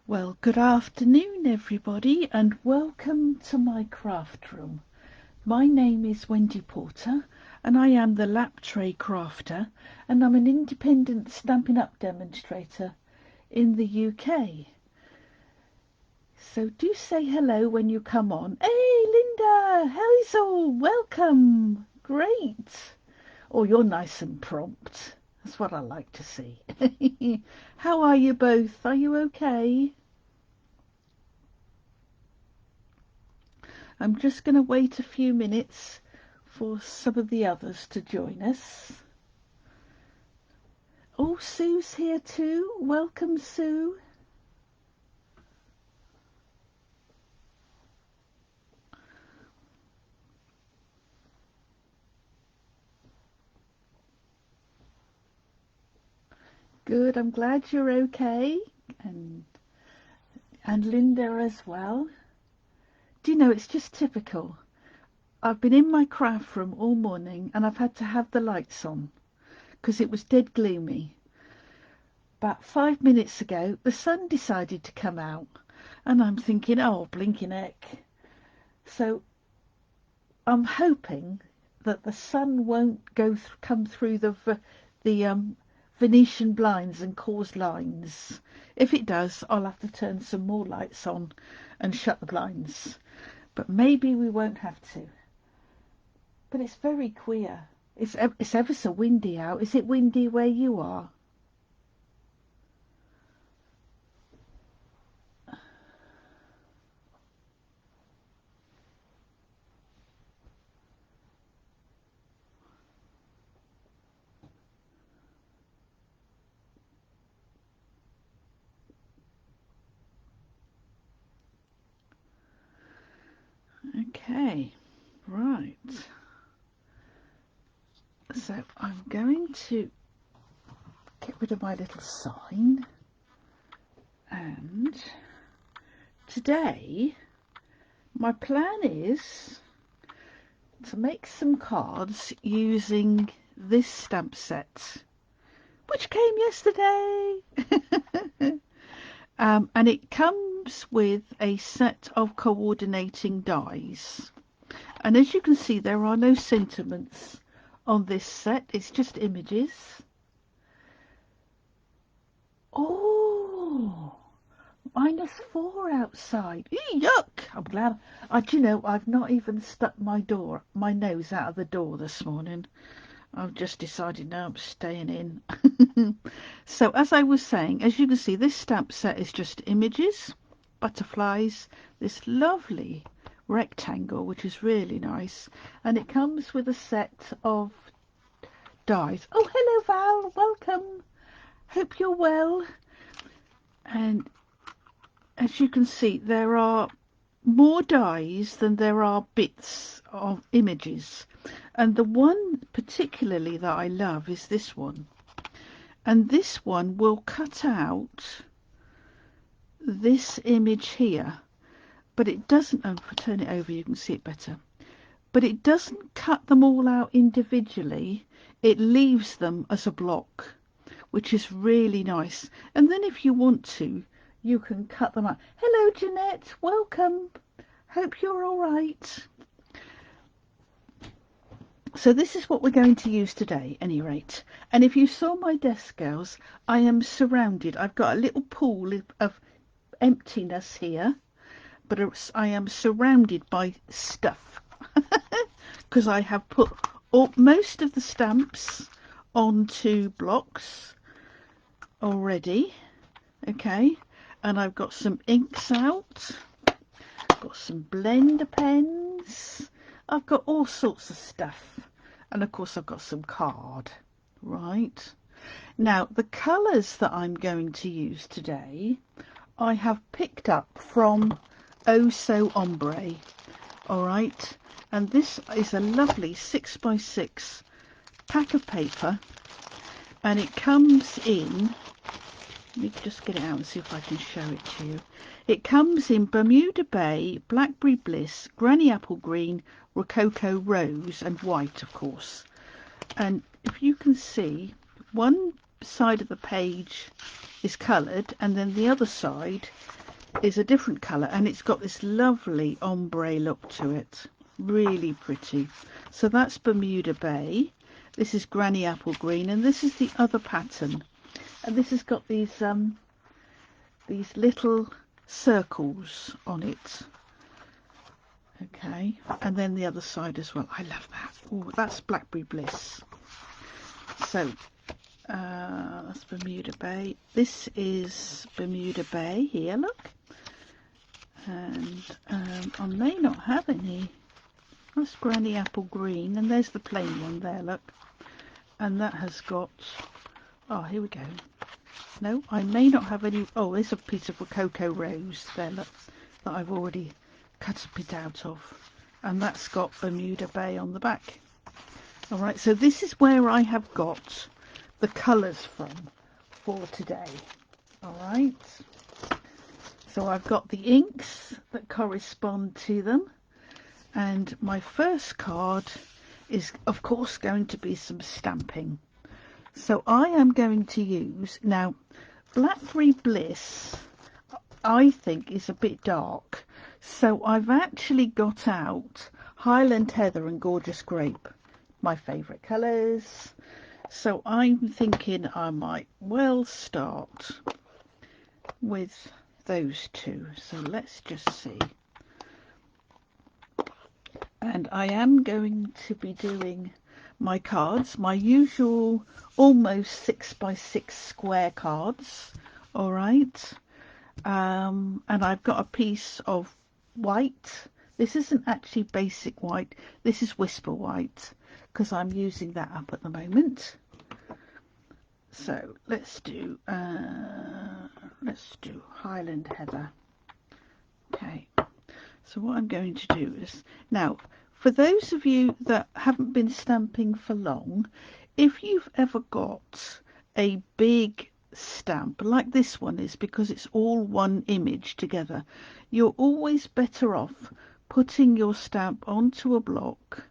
Well, good afternoon everybody and welcome to my craft room. My name is Wendy Porter and I am the Laptray Crafter and I'm an independent Stampin' Up demonstrator in the UK. So do say hello when you come on. Hey Linda, how's all? Welcome. Great. Oh, you're nice and prompt. That's what I like to see. How are you both? Are you okay? I'm just going to wait a few minutes for some of the others to join us. Oh, Sue's here too. Welcome, Sue. Good, I'm glad you're okay. And Linda as well. Do you know, it's just typical. I've been in my craft room all morning and I've had to have the lights on because it was dead gloomy. About 5 minutes ago, the sun decided to come out and I'm thinking, oh, blinking heck. So I'm hoping that the sun won't come through the Venetian blinds and cause lines. If it does, I'll have to turn some more lights on and shut the blinds. But maybe we won't have to. But it's very queer. It's ever so windy out. Is it windy where you are? Okay, right. So I'm going to get rid of my little sign. And today my plan is to make some cards using this stamp set, which came yesterday. And it comes with a set of coordinating dies. And as you can see, there are no sentiments on this set. It's just images. Oh, -4 outside. Eee, yuck! I'm glad. Do you know, I've not even stuck my nose out of the door this morning. I've just decided now I'm staying in. So as I was saying, as you can see, this stamp set is just images, butterflies, this lovely rectangle, which is really nice. And it comes with a set of dies. Oh, hello Val, welcome. Hope you're well. And as you can see, there are more dies than there are bits of images. And the one particularly that I love is this one. And this one will cut out this image here, but it doesn't, if I turn it over you can see it better, but it doesn't cut them all out individually. It leaves them as a block, which is really nice. And then if you want to, you can cut them out. Hello Jeanette, welcome. Hope you're all right. So this is what we're going to use today, at any rate. And if you saw my desk, girls, I am surrounded. I've got a little pool of emptiness here, but I am surrounded by stuff because I have put most of the stamps onto blocks already. Okay, and I've got some inks out. Got some blender pens. I've got all sorts of stuff, and of course I've got some card. Right, now the colours that I'm going to use today I have picked up from Oh So Ombre. All right, and this is a lovely 6x6 pack of paper, and it comes in, let me just get it out and see if I can show it to you. It comes in Bermuda Bay, Blackberry Bliss, Granny Apple Green, Rococo Rose and white, of course. And if you can see, one side of the page is coloured, and then the other side is a different colour, and it's got this lovely ombre look to it. Really pretty. So that's Bermuda Bay. This is Granny Apple Green, and this is the other pattern. And this has got these little circles on it. Okay, and then the other side as well. I love that. Oh, that's Blackberry Bliss. So that's Bermuda Bay. This is Bermuda Bay here, look. And I may not have any. That's Granny Apple Green, and there's the plain one there, look. And that has got, oh, here we go. No, I may not have any. Oh, there's a piece of a cocoa rose there, look, that I've already cut a bit out of. And that's got Bermuda Bay on the back. All right, so this is where I have got the colours from for today. All right. So I've got the inks that correspond to them. And my first card is, of course, going to be some stamping. So I am going to use, now, Blackberry Bliss, I think, is a bit dark. So I've actually got out Highland Heather and Gorgeous Grape, my favourite colours. So I'm thinking I might well start with those two. So let's just see. And I am going to be doing my cards, my usual almost 6x6 square cards. All right. And I've got a piece of white. This isn't actually basic white. This is Whisper White, because I'm using that up at the moment. So let's do Highland Heather. Okay. So what I'm going to do is, now, for those of you that haven't been stamping for long, if you've ever got a big stamp like this one is, because it's all one image together, you're always better off putting your stamp onto a block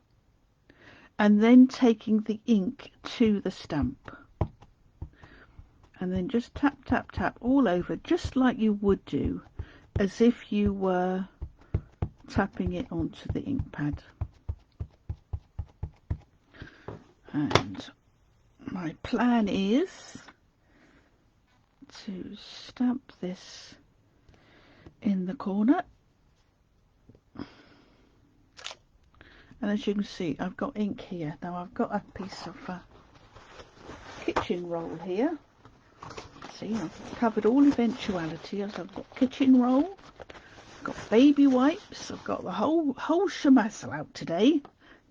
and then taking the ink to the stamp. And then just tap, tap, tap all over, just like you would do as if you were tapping it onto the ink pad. And my plan is to stamp this in the corner. And as you can see, I've got ink here. Now I've got a piece of kitchen roll here. See, I've covered all eventualities. I've got kitchen roll, I've got baby wipes, I've got the whole shamassel out today.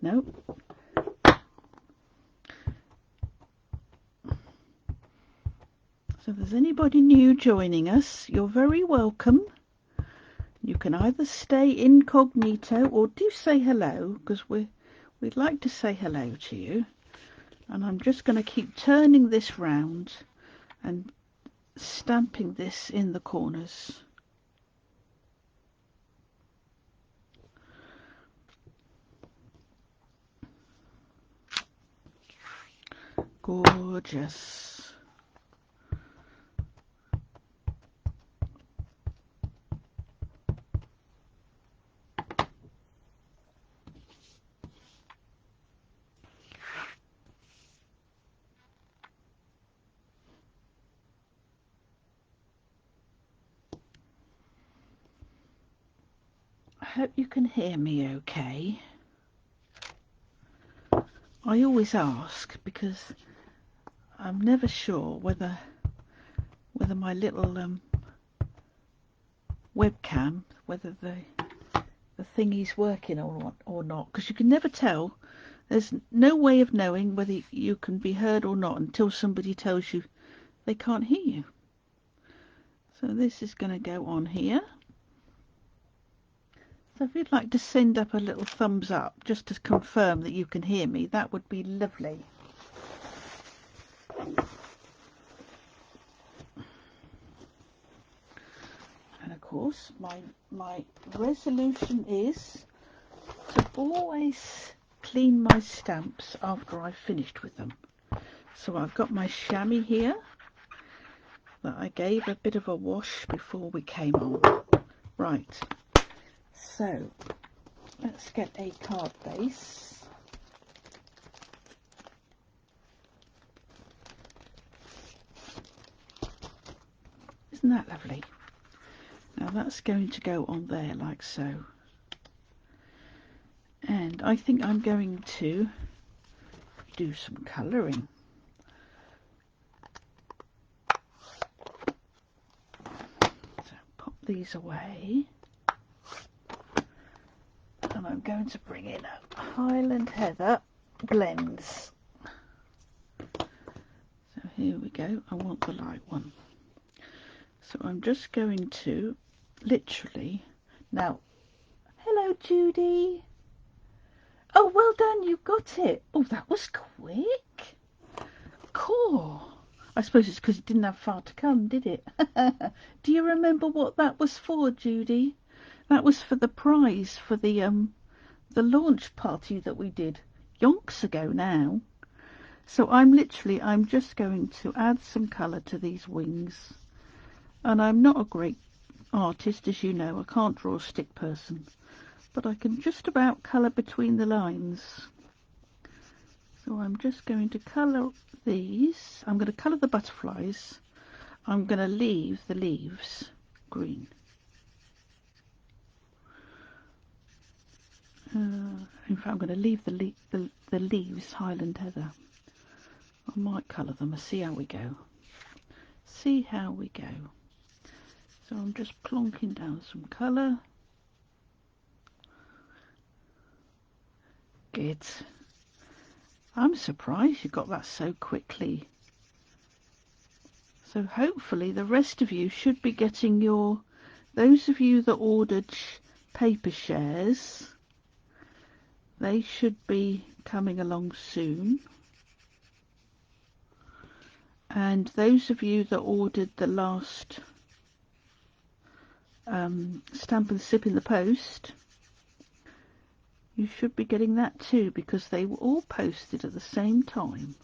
No. So if there's anybody new joining us, you're very welcome. You can either stay incognito or do say hello, because we'd like to say hello to you. And I'm just going to keep turning this round and stamping this in the corners. Gorgeous. I hope you can hear me okay. I always ask because I'm never sure whether my little webcam, whether the thingy's working or not, because you can never tell. There's no way of knowing whether you can be heard or not until somebody tells you they can't hear you. So this is going to go on here. So if you'd like to send up a little thumbs up just to confirm that you can hear me, that would be lovely. And of course, my resolution is to always clean my stamps after I've finished with them. So I've got my chamois here, that I gave a bit of a wash before we came on. Right, so let's get a card base. Isn't that lovely? Now that's going to go on there like so. And I think I'm going to do some colouring. So pop these away. And I'm going to bring in a Highland Heather blends. So here we go. I want the light one. So I'm just going to literally now. Hello, Judy. Oh, well done. You got it. Oh, that was quick. Cool. I suppose it's because it didn't have far to come, did it? Do you remember what that was for, Judy? That was for the prize for the launch party that we did yonks ago now. So I'm just going to add some colour to these wings. And I'm not a great artist, as you know. I can't draw a stick person. But I can just about colour between the lines. So I'm just going to colour these. I'm going to colour the butterflies. I'm going to leave the leaves green. In fact, I'm going to leave the leaves Highland Heather. I might colour them and see how we go. See how we go. So I'm just plonking down some colour. Good. I'm surprised you got that so quickly. So hopefully the rest of you should be getting those of you that ordered paper shares, they should be coming along soon. And those of you that ordered the last Stamp and Sip in the post, you should be getting that too, because they were all posted at the same time.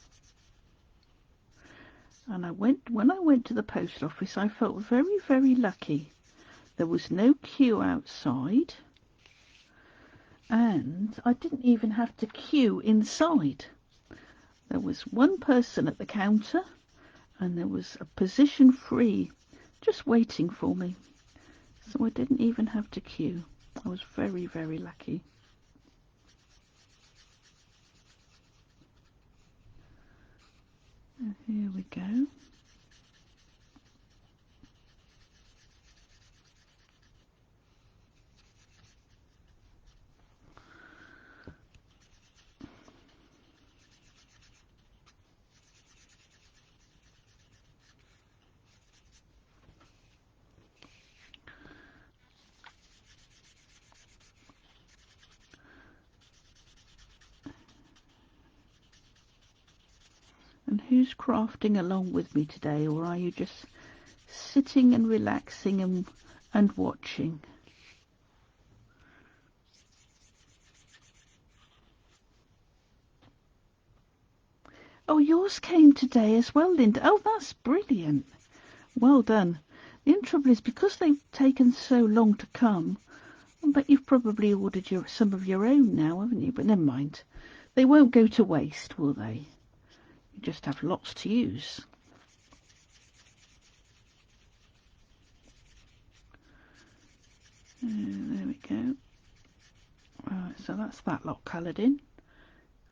And when I went to the post office, I felt very, very lucky. There was no queue outside, and I didn't even have to queue inside. There was one person at the counter, and there was a position free just waiting for me. So I didn't even have to queue. I was very, very lucky. And here we go. And who's crafting along with me today, or are you just sitting and relaxing and watching? Oh, yours came today as well, Linda. Oh, that's brilliant. Well done. The only trouble is, because they've taken so long to come, I bet you've probably ordered some of your own now, haven't you? But never mind. They won't go to waste, will they? You just have lots to use. There we go. Right, so that's that lot coloured in.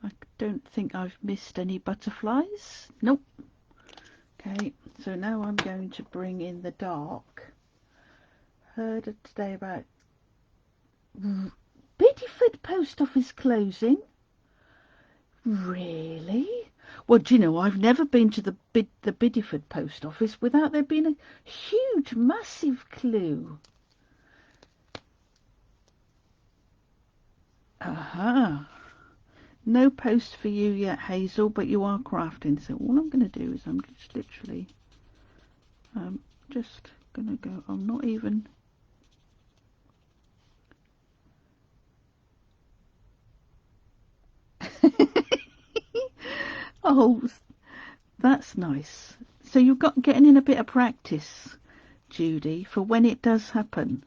I don't think I've missed any butterflies. Nope. Okay, so now I'm going to bring in the dark. Heard today about Bideford post office closing. Really? Well, do you know, I've never been to the Bideford post office without there being a huge, massive clue. Aha. No post for you yet, Hazel, but you are crafting. So all I'm going to do is I'm just literally just going to go. I'm not even... Oh, That's nice. So you've got getting in a bit of practice, Judy, for when it does happen,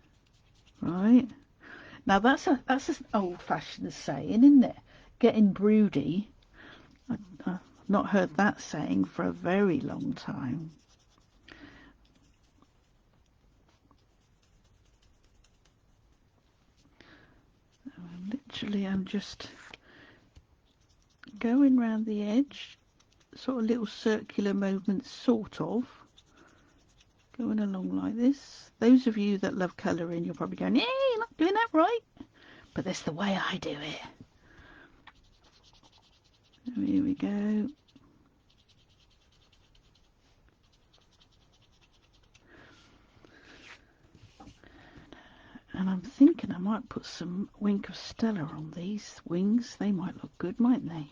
right? Now that's an old-fashioned saying, isn't it? Getting broody. I've not heard that saying for a very long time. I'm just going round the edge, sort of little circular movements, sort of. Going along like this. Those of you that love colouring, you're probably going, "Yeah, you're not doing that right." But that's the way I do it. Here we go. And I'm thinking I might put some Wink of Stella on these wings. They might look good, mightn't they?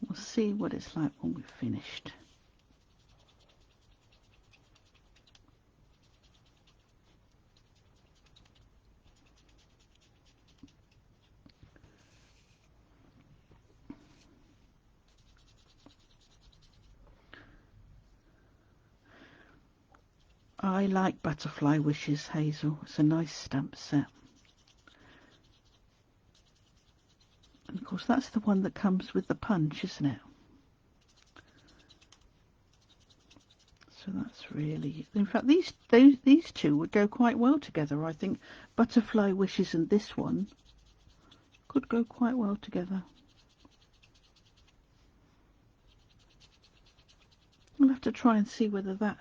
We'll see what it's like when we've finished. I like Butterfly Wishes, Hazel. It's a nice stamp set. And of course that's the one that comes with the punch, isn't it? So that's really, in fact, these two would go quite well together. I think Butterfly Wishes and this one could go quite well together. We'll have to try and see whether that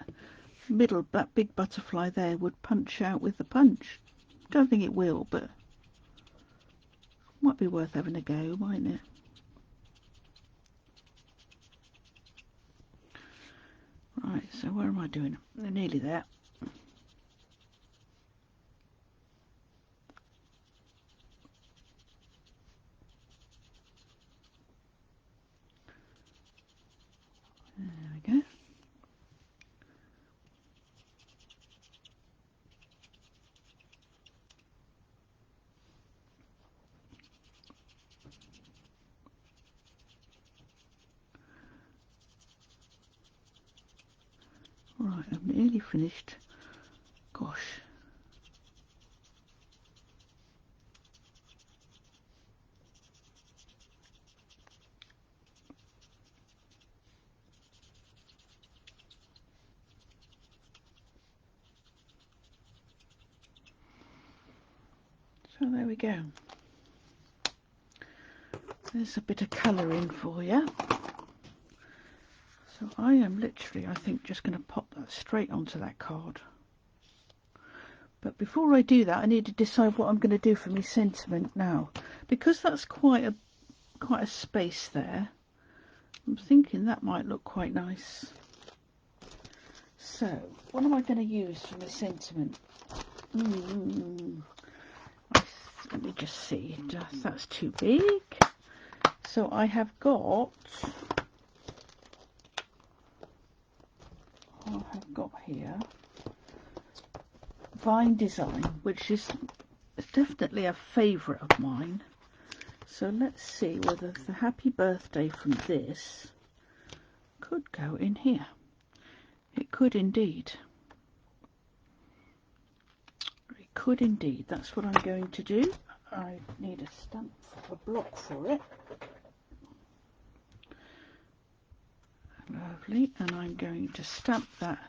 big butterfly there would punch out with the punch. Don't think it will, but might be worth having a go, mightn't it? Right, so where am I doing? They're nearly there. There we go. Right, I'm nearly finished. Gosh. So there we go. There's a bit of colouring for you. So I am literally, I think, just going to pop that straight onto that card. But before I do that, I need to decide what I'm going to do for my sentiment now. Because that's quite a space there, I'm thinking that might look quite nice. So, what am I going to use for my sentiment? Let me just see. That's too big. So I have got here Vine Design, which is definitely a favourite of mine. So let's see whether the happy birthday from this could go in here. It could indeed. It could indeed. That's what I'm going to do. I need a stamp, a block for it. Lovely. And I'm going to stamp that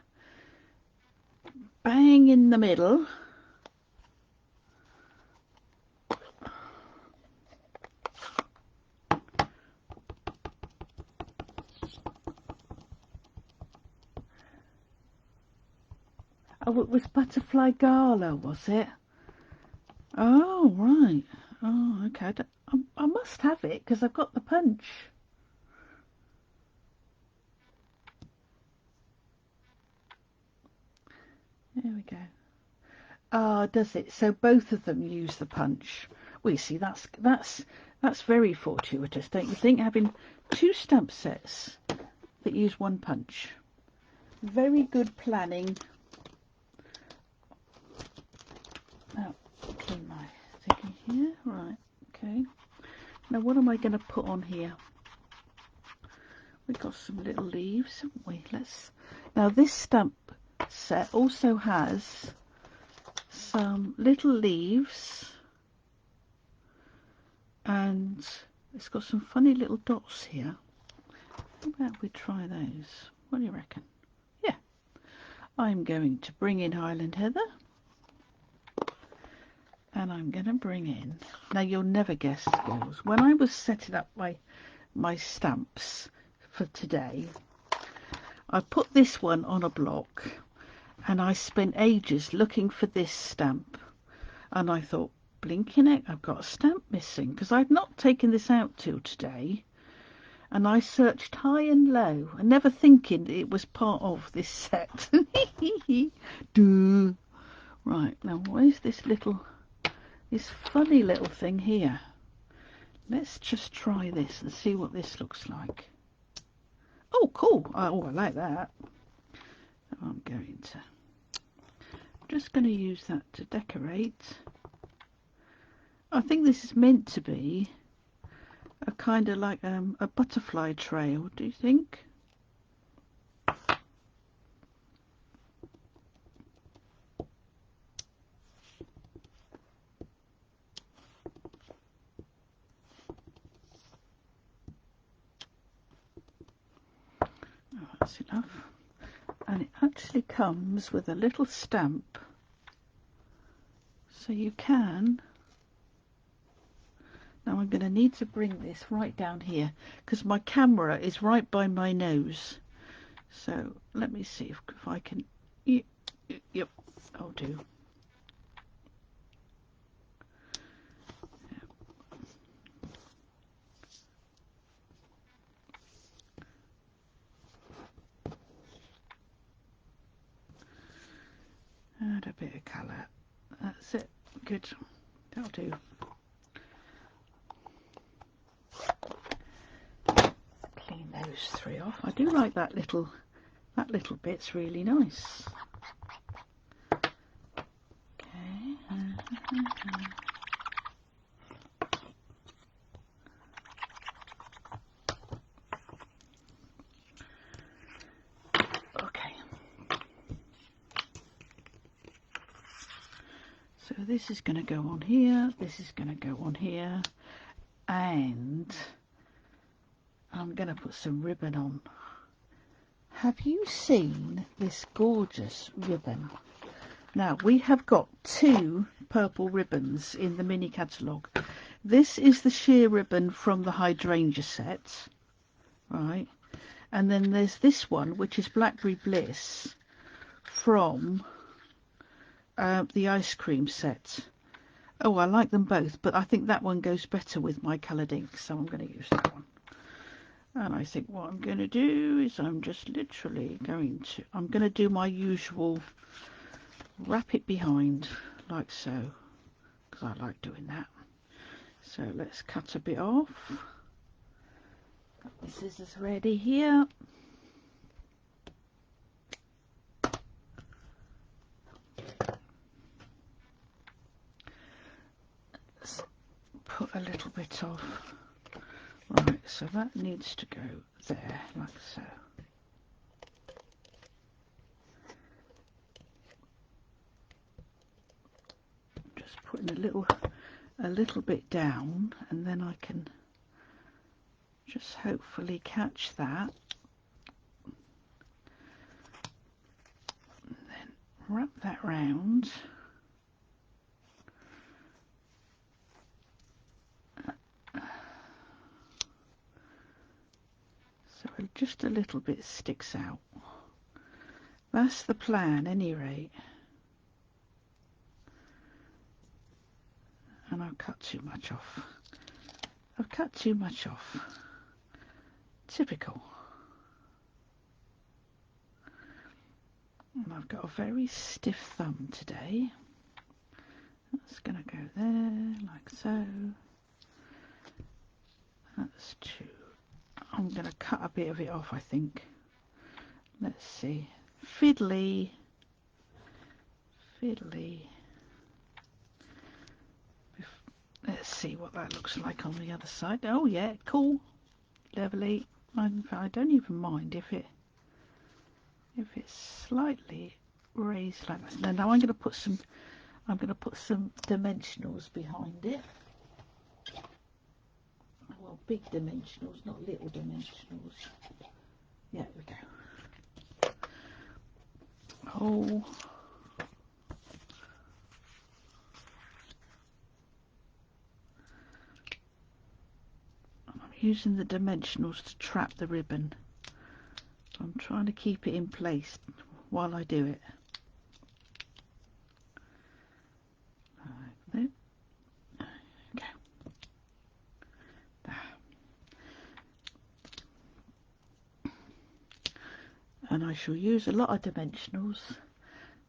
bang in the middle. Oh, it was Butterfly Gala, was it? Oh, right. Oh, okay. I must have it because I've got the punch. There we go. Ah, does it? So both of them use the punch. Well, you see, that's very fortuitous, don't you think? Having two stamp sets that use one punch. Very good planning. Now, clean my thingy here. Right, okay. Now, what am I going to put on here? We've got some little leaves, haven't we? Now this stamp set also has some little leaves, and it's got some funny little dots here. How about we try those? What do you reckon? Yeah. I'm going to bring in Highland Heather, and I'm going to bring in, now you'll never guess, girls, when I was setting up my stamps for today, I put this one on a block, and I spent ages looking for this stamp, and I thought, blinking heck, I've got a stamp missing, because I'd not taken this out till today, and I searched high and low, and never thinking it was part of this set. Duh. Right, now where's this funny little thing here? Let's just try this and see what this looks like. Oh, cool. Oh, I like that. I'm just going to use that to decorate. I think this is meant to be a kind of like a butterfly trail, do you think? Oh, that's enough. And it actually comes with a little stamp, so you can. Now I'm going to need to bring this right down here because my camera is right by my nose. So let me see if I can. Yep, I'll do. Add a bit of colour. That's it. Good. That'll do. Clean those three off. I do like that little bit's really nice. Okay. Okay. So this is going to go on here. This is going to go on here, and I'm going to put some ribbon on. Have you seen this gorgeous ribbon? Now, we have got 2 purple ribbons in the mini catalogue. This is the sheer ribbon from the hydrangea set, right? And then there's this one, which is Blackberry Bliss from the ice cream set. Oh, I like them both, but I think that one goes better with my coloured ink, so I'm going to use that one. And I think what I'm going to do is I'm just literally going to do my usual wrap it behind like so, because I like doing that. So let's cut a bit off. Got my scissors ready here. Let's put a little bit off. Right, so that needs to go there, like so. Just putting a little bit down, and then I can just hopefully catch that. And then wrap that round. So just a little bit sticks out. That's the plan, at any rate. And I've cut too much off. I've cut too much off. Typical. And I've got a very stiff thumb today. That's going to go there, like so. That's 2. I'm going to cut a bit of it off, I think. Let's see. Fiddly. Fiddly. Let's see what that looks like on the other side. Oh yeah, cool. Lovely. I don't even mind if it's slightly raised like this. Now I'm going to put some dimensionals behind it. Well, big dimensionals, not little dimensionals. Yeah, there we go. Oh. I'm using the dimensionals to trap the ribbon. I'm trying to keep it in place while I do it. There. Okay. There. And I shall use a lot of dimensionals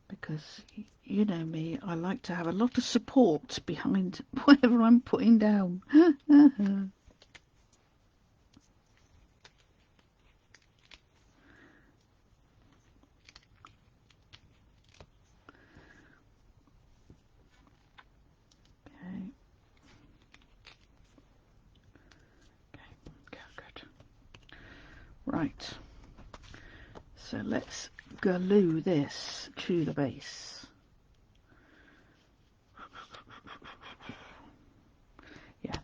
because you know me, I like to have a lot of support behind whatever I'm putting down. Right, so let's glue this to the base. Yeah,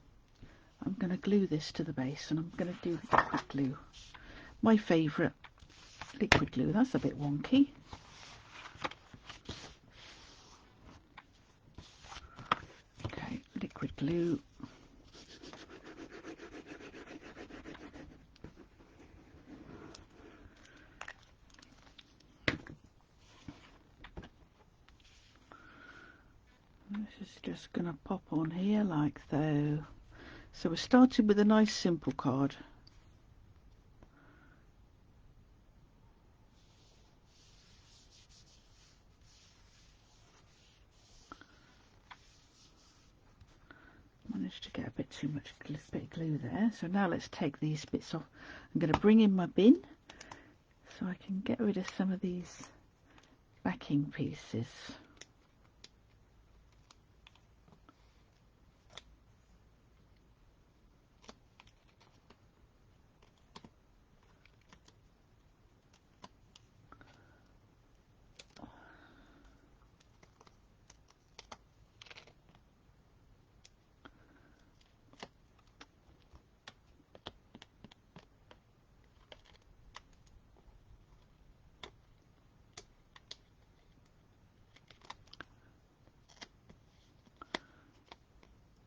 I'm going to glue this to the base, and I'm going to do liquid glue. My favourite liquid glue. That's a bit wonky. Okay, liquid glue. This is just going to pop on here like so. So we're starting with a nice simple card. Managed to get a bit too much bit of glue there. So now let's take these bits off. I'm going to bring in my bin so I can get rid of some of these backing pieces.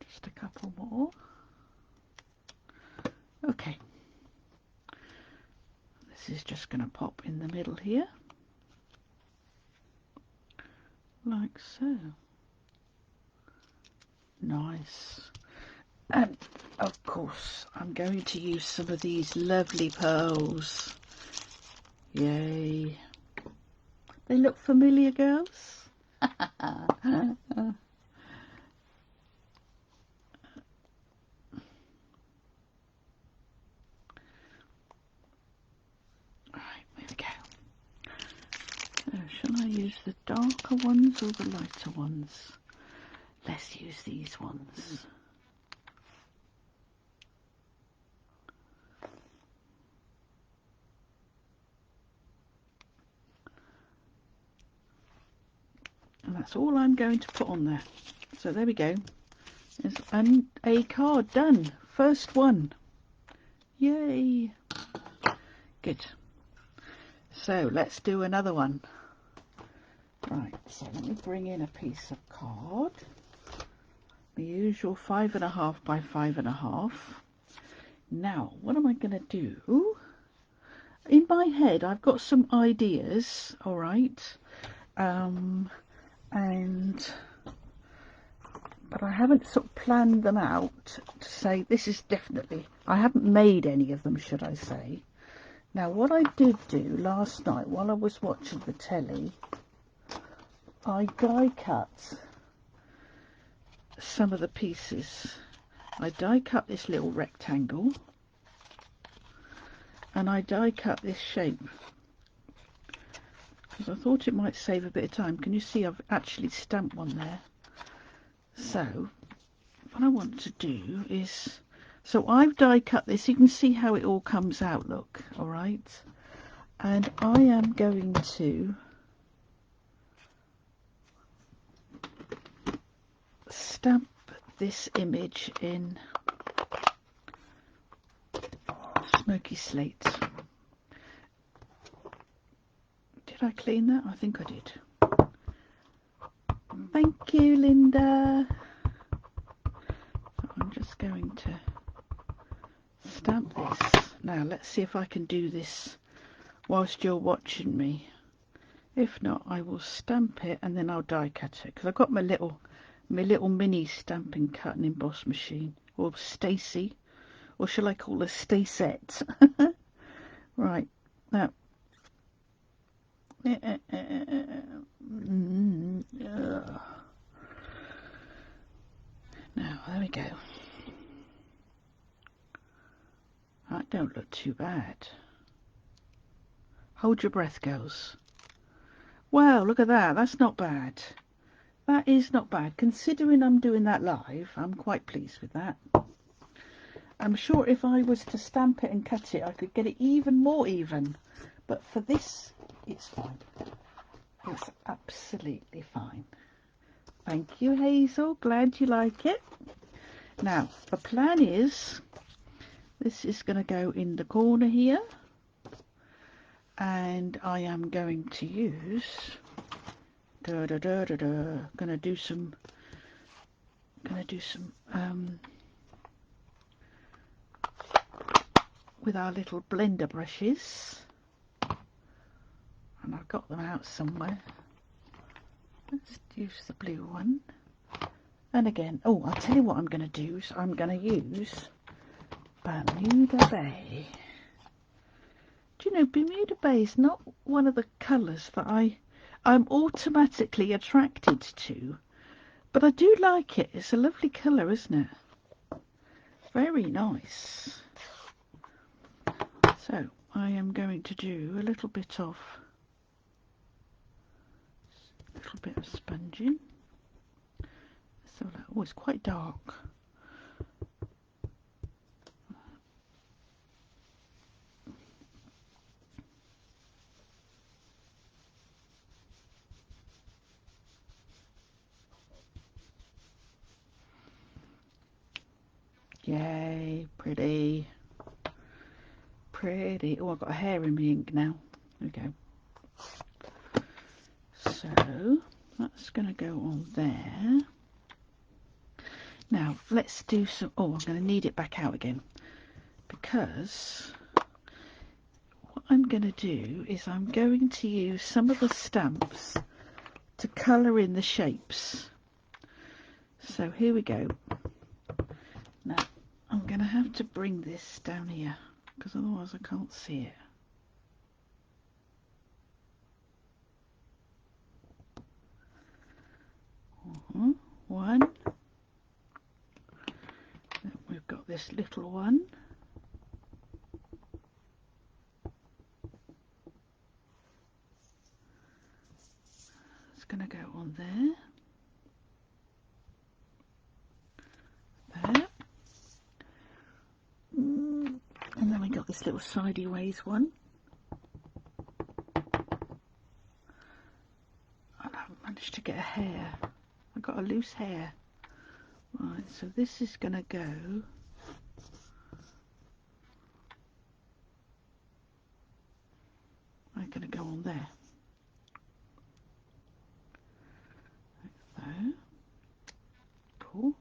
Just a couple more. Okay. This is just going to pop in the middle here. Like so. Nice. And of course I'm going to use some of these lovely pearls. Yay. They look familiar, girls? Shall I use the darker ones or the lighter ones? Let's use these ones. And that's all I'm going to put on there. So there we go. There's a card done. First one. Yay. Good. So let's do another one. Right, so let me bring in a piece of card. The usual 5.5 by 5.5. Now, what am I going to do? In my head, I've got some ideas, all right, but I haven't sort of planned them out to say this is definitely. I haven't made any of them, should I say? Now, what I did do last night while I was watching the telly, I die cut some of the pieces. I die cut this little rectangle and I die cut this shape because I thought it might save a bit of time. Can you see I've actually stamped one there? So what I want to do is So I've die cut this. You can see how it all comes out, look, all right? And I am going to stamp this image in smoky slate. Did I clean that? I think I did. Thank you, Linda. So I'm just going to stamp this. Now let's see if I can do this whilst you're watching me. If not, I will stamp it and then I'll die cut it, because I've got my little mini stamping cut and emboss machine, or Stacy, or shall I call her Stacette? Right, now now there we go. That don't look too bad. Hold your breath, girls. Wow, look at that. That's not bad. That is not bad. Considering I'm doing that live, I'm quite pleased with that. I'm sure if I was to stamp it and cut it, I could get it even more even. But for this, it's fine. It's absolutely fine. Thank you, Hazel. Glad you like it. Now, the plan is, this is going to go in the corner here. And I am going to use... Gonna do some with our little blender brushes, and I've got them out somewhere. Let's use the blue one, and again, oh, I'll tell you what I'm going to do. So I'm going to use Bermuda Bay. Do you know, Bermuda Bay is not one of the colours that I'm automatically attracted to, but I do like it. It's a lovely colour, isn't it? Very nice. So I am going to do a little bit of sponging. So oh, it's quite dark. Yay, pretty. Pretty. Oh, I've got a hair in my ink now. There we go. So that's going to go on there. Now let's do some... Oh, I'm going to knead it back out again, because what I'm going to do is I'm going to use some of the stamps to colour in the shapes. So here we go. Now I'm going to have to bring this down here, because otherwise I can't see it. One. Then we've got this little one. It's going to go on there. There. And then we got this little sideways one. I haven't managed to get a hair. I've got a loose hair. Right, so this is going to go on there. Like so. Cool.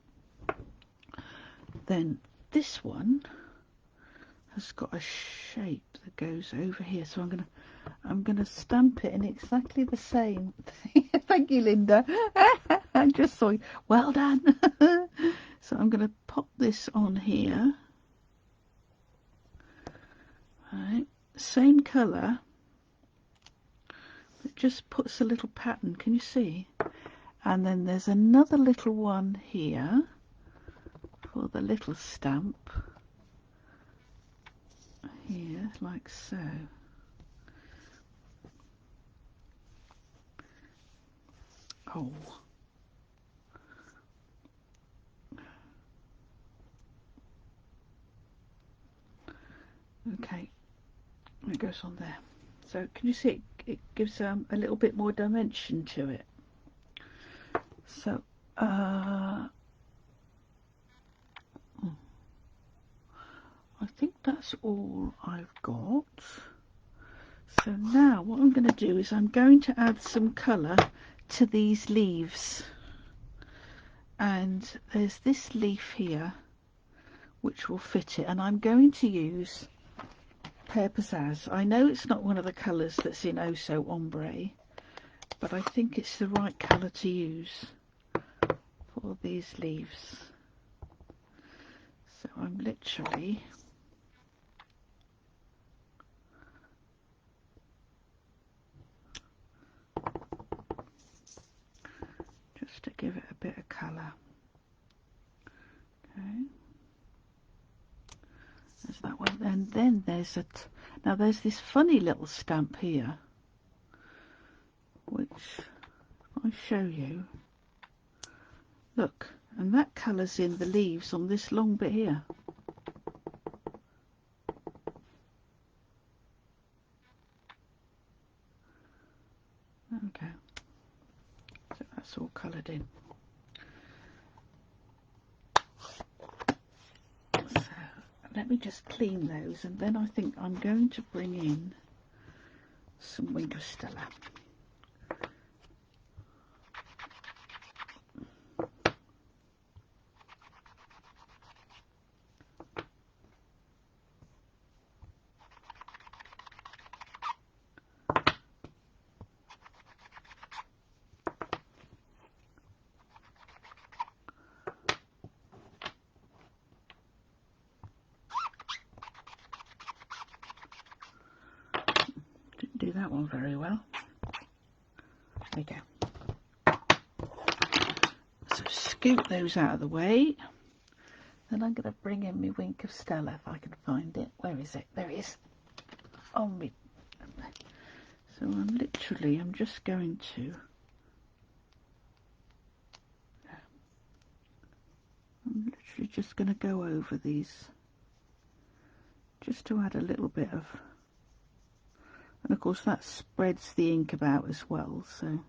Then this one has got a shape that goes over here, so I'm gonna stamp it in exactly the same. Thank you, Linda. I just saw you. Well done. So I'm gonna pop this on here. Right, same colour. It just puts a little pattern. Can you see? And then there's another little one here for the little stamp. Here, like so. Oh. goes on there. So can you see it gives a little bit more dimension to it. So I think that's all I've got. So now what I'm going to do is I'm going to add some colour to these leaves. And there's this leaf here which will fit it, and I'm going to use Pear Pizzazz. I know it's not one of the colours that's in Oh So Ombre, but I think it's the right colour to use for these leaves. So I'm literally just to give it a bit of colour. Okay, there's that one, and then there's now there's this funny little stamp here, which I show you. Look, and that colour's in the leaves on this long bit here. Okay, so that's all coloured in. So let me just clean those, and then I think I'm going to bring in some Wink of Stella. Do that one very well. There we go. So scoot those out of the way. Then I'm going to bring in my Wink of Stella if I can find it. Where is it? There it is. On me. So I'm just going to. I'm literally just going to go over these, just to add a little bit of. And of course that spreads the ink about as well, so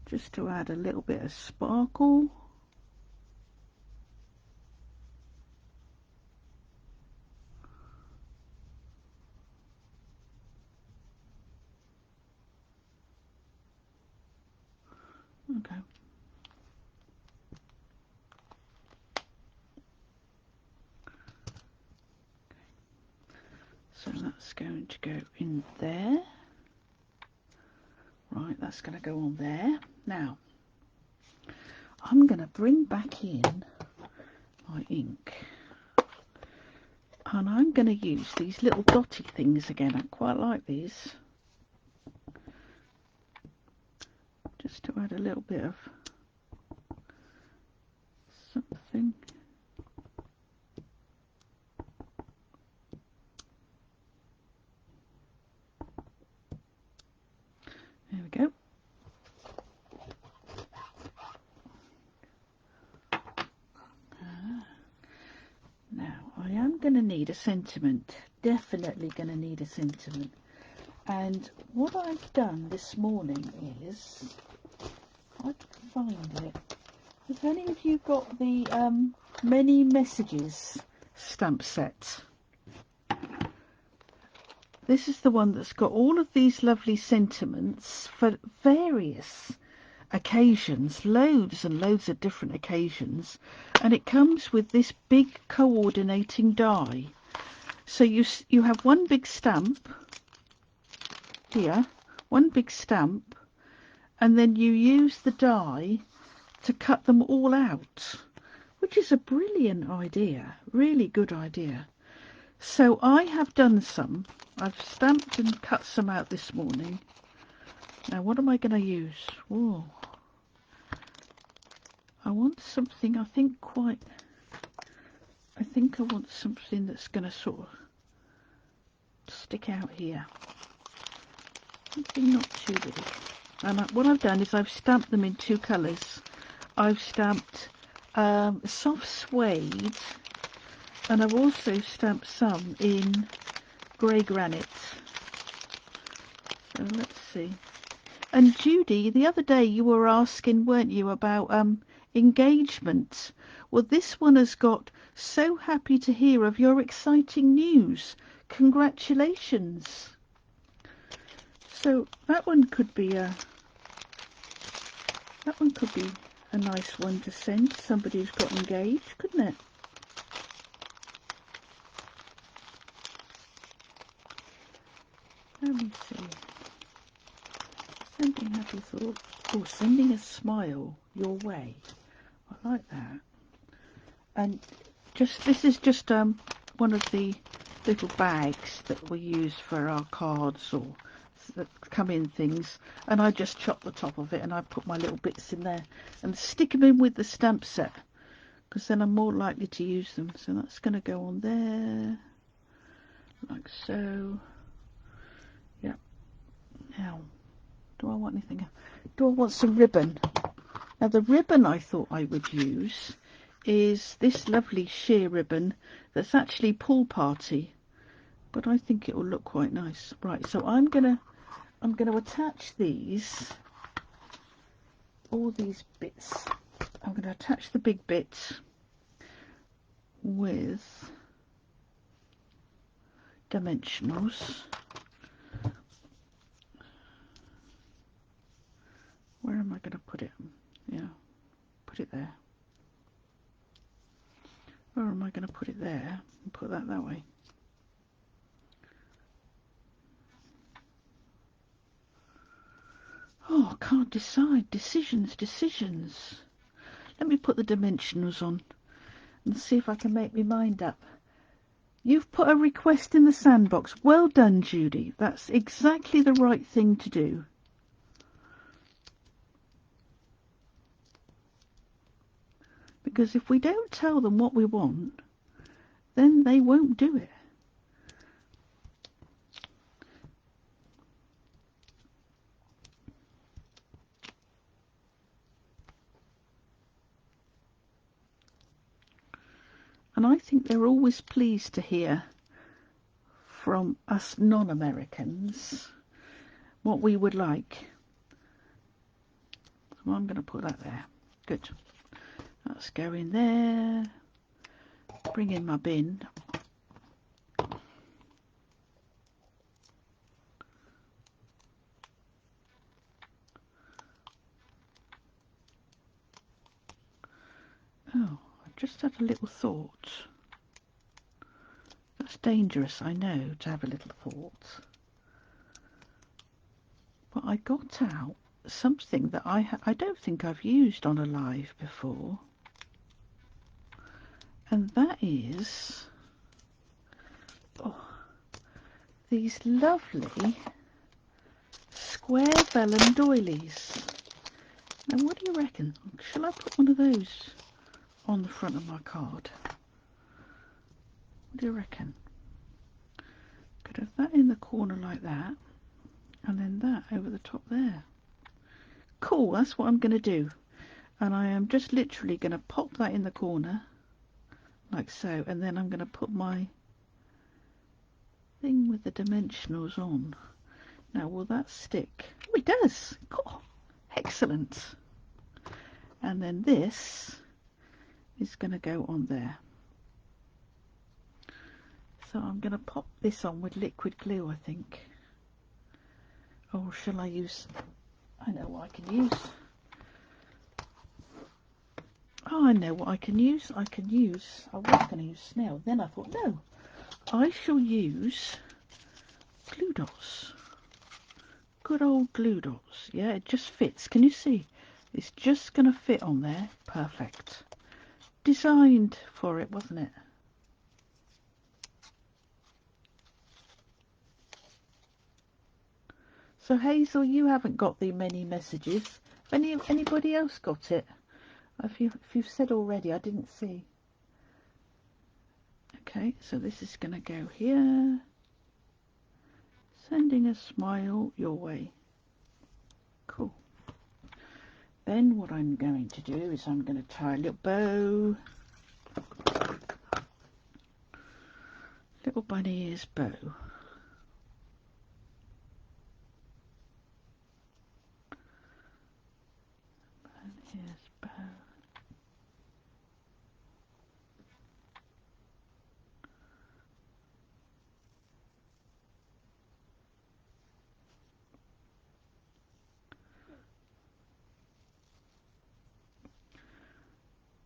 just to add a little bit of sparkle. Okay. So that's going to go in there. Right, that's going to go on there. Now, I'm going to bring back in my ink. And I'm going to use these little dotty things again. I quite like these. Just to add a little bit of something. There we go. Now, I am going to need a sentiment. Definitely going to need a sentiment. And what I've done this morning is, if I can find it. Have any of you got the Many Messages stamp set? This is the one that's got all of these lovely sentiments for various occasions, loads and loads of different occasions, and it comes with this big coordinating die. So you have one big stamp here, one big stamp, and then you use the die to cut them all out, which is a brilliant idea, really good idea. So I have done some. I've stamped and cut some out this morning. Now what am I going to use? Whoa. I want something, I think I want something that's going to sort of stick out here. Something not too big. And what I've done is I've stamped them in two colours. I've stamped soft suede, and I've also stamped some in grey granite. So let's see. And Judy, the other day you were asking, weren't you, about engagement? Well, this one has got "So happy to hear of your exciting news. Congratulations." So that one could be a nice one to send to somebody who's got engaged, couldn't it? Let me see. Sending happy thoughts. Oh, sending a smile your way. I like that. And this is just one of the little bags that we use for our cards or that come in things, and I just chop the top of it and I put my little bits in there and stick them in with the stamp set, because then I'm more likely to use them. So that's going to go on there like so. Yeah. Now, do I want anything else? Do I want some ribbon? Now the ribbon I thought I would use is this lovely sheer ribbon that's actually Pool Party, but I think it will look quite nice. Right, so I'm gonna attach all these bits. I'm gonna attach the big bits with dimensionals. Where am I gonna put it? Yeah, put it there. Where am I going to put it there? And put that way. Oh, I can't decide. Decisions. Let me put the dimensionals on and see if I can make my mind up. You've put a request in the sandbox. Well done, Judy. That's exactly the right thing to do. Because if we don't tell them what we want, then they won't do it. And I think they're always pleased to hear from us non-Americans what we would like. So I'm going to put that there. Good. Let's go in there. Bring in my bin. Oh, I just had a little thought. That's dangerous, I know, to have a little thought. But I got out something that I don't think I've used on a live before. And that is these lovely square vellum doilies. Now, what do you reckon? Shall I put one of those on the front of my card? What do you reckon? Could have that in the corner like that, and then that over the top there. Cool, that's what I'm going to do. And I am just literally going to pop that in the corner, like so, and then I'm going to put my thing with the dimensionals on. Now, will that stick? Oh, it does. Cool. Excellent. And then this is going to go on there. So I'm going to pop this on with liquid glue, I think. Or shall I use... I know what I can use. Oh, I know what I can use. I was going to use snail. Then I thought, no, I shall use glue dots. Good old glue dots. Yeah, it just fits. Can you see? It's just going to fit on there. Perfect. Designed for it, wasn't it? So Hazel, you haven't got the many messages. Anybody else got it? If you've said already, I didn't see. Okay, so this is going to go here. Sending a smile your way. Cool. Then what I'm going to do is I'm going to tie a little bow. Little bunny ears bow. Here's bow.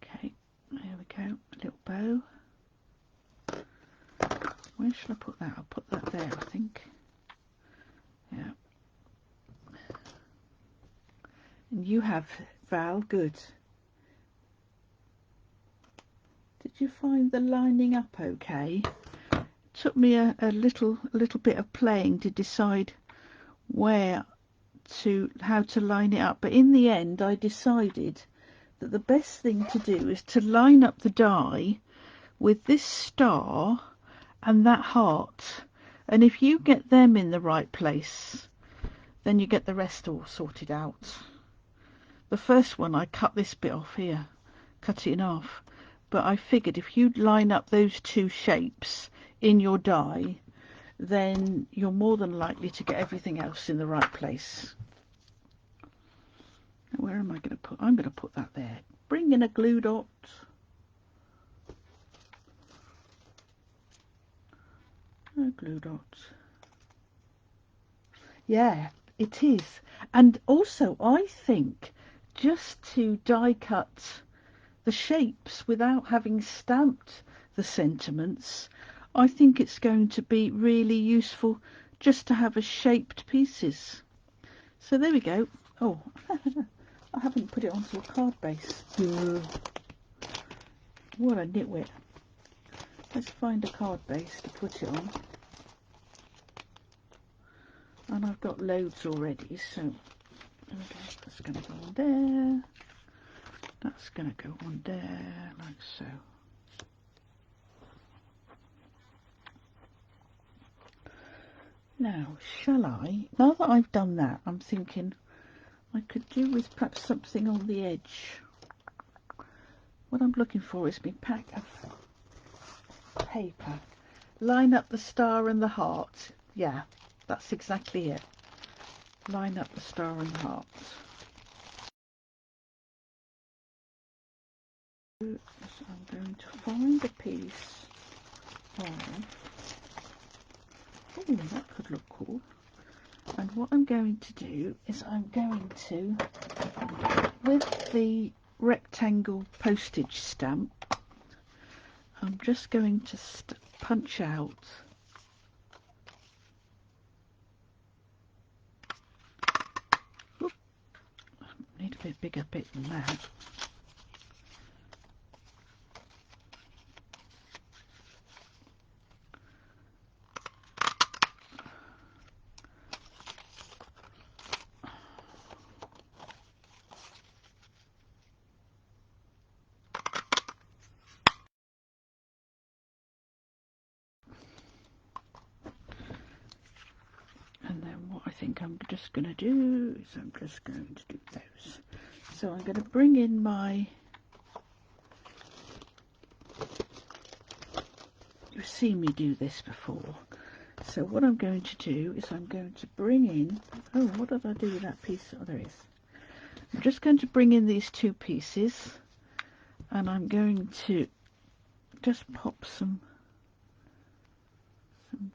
Okay, there we go, a little bow. Where shall I put that? I'll put that there, I think. Yeah. And you have, Val, good. Did you find the lining up okay? Took me a little bit of playing to decide how to line it up, but in the end I decided that the best thing to do is to line up the die with this star and that heart, and if you get them in the right place, then you get the rest all sorted out. The first one I cut this bit off here, cut it in half, but I figured if you line up those two shapes in your die, then you're more than likely to get everything else in the right place. Where am I going to put? I'm going to put that there. Bring in a glue dot. A glue dot. Yeah, it is. And also, I think just to die cut the shapes without having stamped the sentiments, I think it's going to be really useful just to have as shaped pieces. So there we go. Oh, I haven't put it onto a card base. What a nitwit. Let's find a card base to put it on. And I've got loads already, so there we go. That's going to go on there. That's going to go on there, like so. Now, now that I've done that, I'm thinking I could do with perhaps something on the edge. What I'm looking for is my pack of paper. Line up the star and the heart. Yeah, that's exactly it. Line up the star and the heart. So I'm going to find a piece of... Oh, that could look cool. And what I'm going to do is I'm going to, with the rectangle postage stamp, I'm just going to punch out need a bit bigger bit than that. And then what I think I'm just going to do is I'm just going to do those. So I'm going to bring in my... You've seen me do this before. So what I'm going to do is I'm going to bring in... Oh, what did I do with that piece? Oh, there it is. I'm just going to bring in these two pieces. And I'm going to just pop some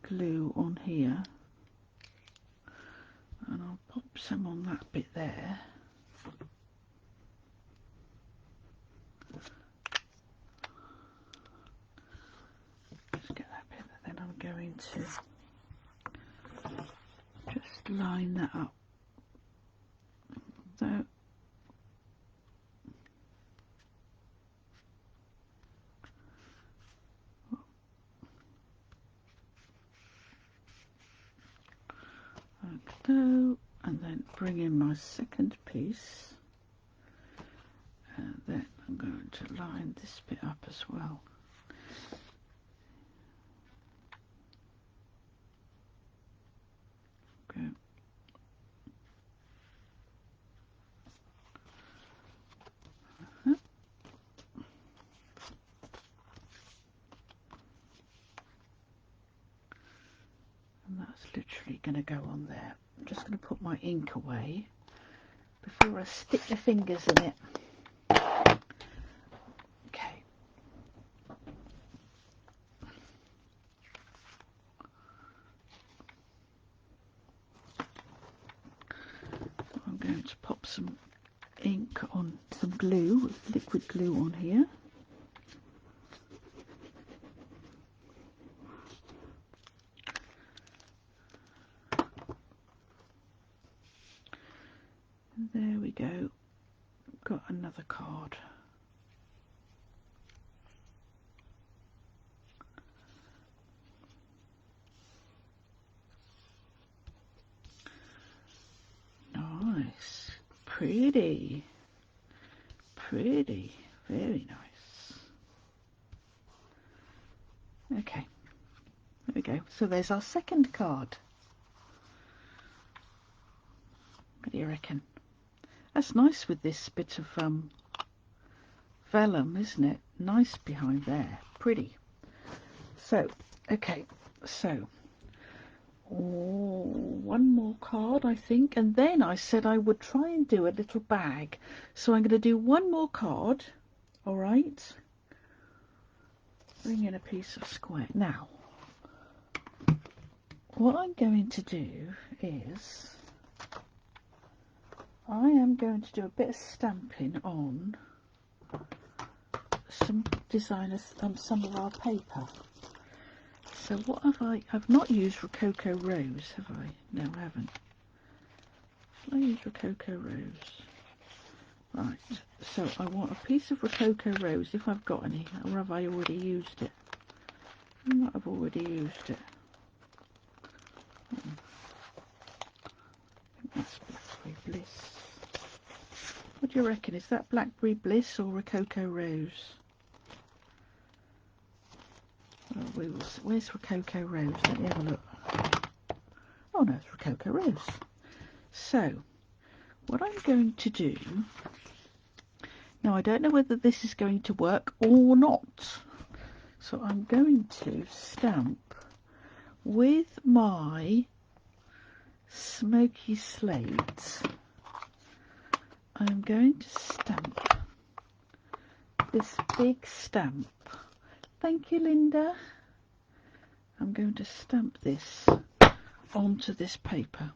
glue on here. And I'll pop some on that bit there. Just get that bit, and then I'm going to just line that up. So and then bring in my second piece, and then I'm going to line this bit up as well. Okay. And that's literally going to go on there. I'm just going to put my ink away before I stick the fingers in it. to pop some ink on, some glue, liquid glue on here. And there we go. Got another card. Nice, pretty, pretty, very nice. Okay, there we go. So there's our second card. What do you reckon? That's nice with this bit of vellum, isn't it? Nice behind there, pretty. So, okay, so one more card, I think, and then I said I would try and do a little bag. So I'm going to do one more card, all right? Bring in a piece of square. Now, what I'm going to do is I am going to do a bit of stamping on some designers, some of our paper. So what have I've not used Rococo Rose, have I? No, I haven't. Shall I use Rococo Rose? Right, so I want a piece of Rococo Rose, if I've got any, or have I already used it? I might have already used it. I think that's Blackberry Bliss. What do you reckon? Is that Blackberry Bliss or Rococo Rose? Oh, where's Rococo Rose? Let me have a look. Oh no, it's Rococo Rose. So, what I'm going to do... Now, I don't know whether this is going to work or not. So I'm going to stamp with my smoky slate. I'm going to stamp this big stamp. Thank you, Linda. I'm going to stamp this onto this paper.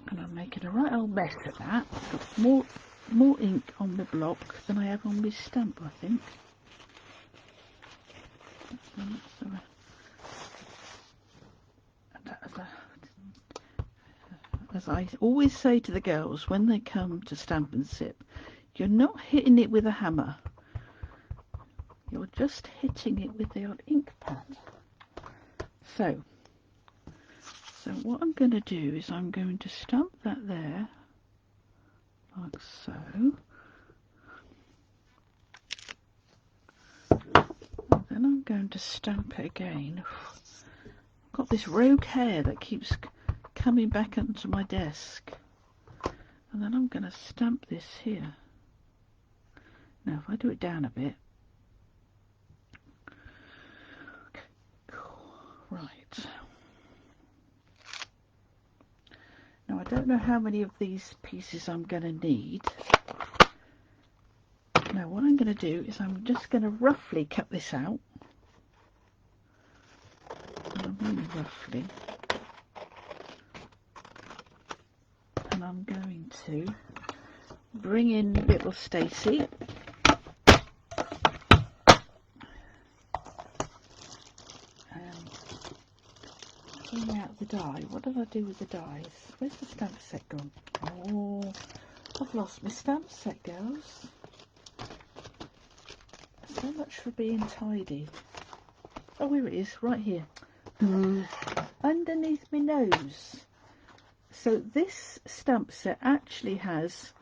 And I'm making a right old mess of that. I've got more ink on the block than I have on my stamp, I think. As I always say to the girls when they come to Stamp and Sip, you're not hitting it with a hammer. You're just hitting it with the old ink pad. So what I'm going to do is I'm going to stamp that there, like so. And then I'm going to stamp it again. I've got this rogue hair that keeps coming back onto my desk. And then I'm going to stamp this here. Now if I do it down a bit. Okay, cool. Right. Now I don't know how many of these pieces I'm going to need. Now what I'm going to do is I'm just going to roughly cut this out. Really roughly. And I'm going to bring in little Stacey. And bring out the die. What did I do with the dies? Where's the stamp set gone? Oh, I've lost my stamp set, girls. So much for being tidy. Oh, here it is, right here. Underneath my nose. So this stamp set actually has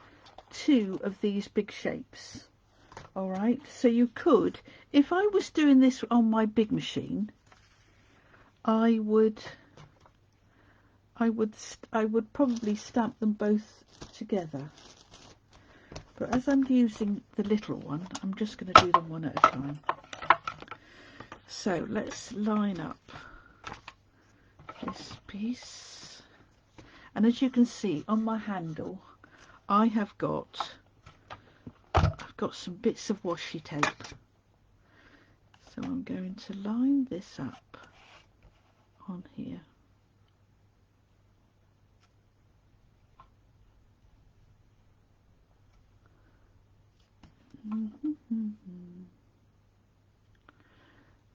two of these big shapes. Alright, so you could, if I was doing this on my big machine, I would probably stamp them both together. But as I'm using the little one, I'm just going to do them one at a time. So let's line up this piece. And as you can see on my handle, I've got some bits of washi tape. So I'm going to line this up on here.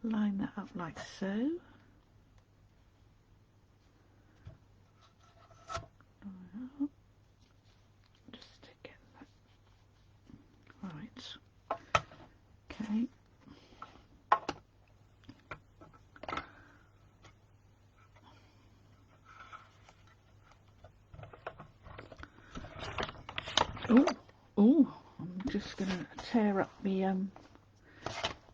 Line that up like so. Just to get that right. Okay. Oh, I'm just going to tear up the,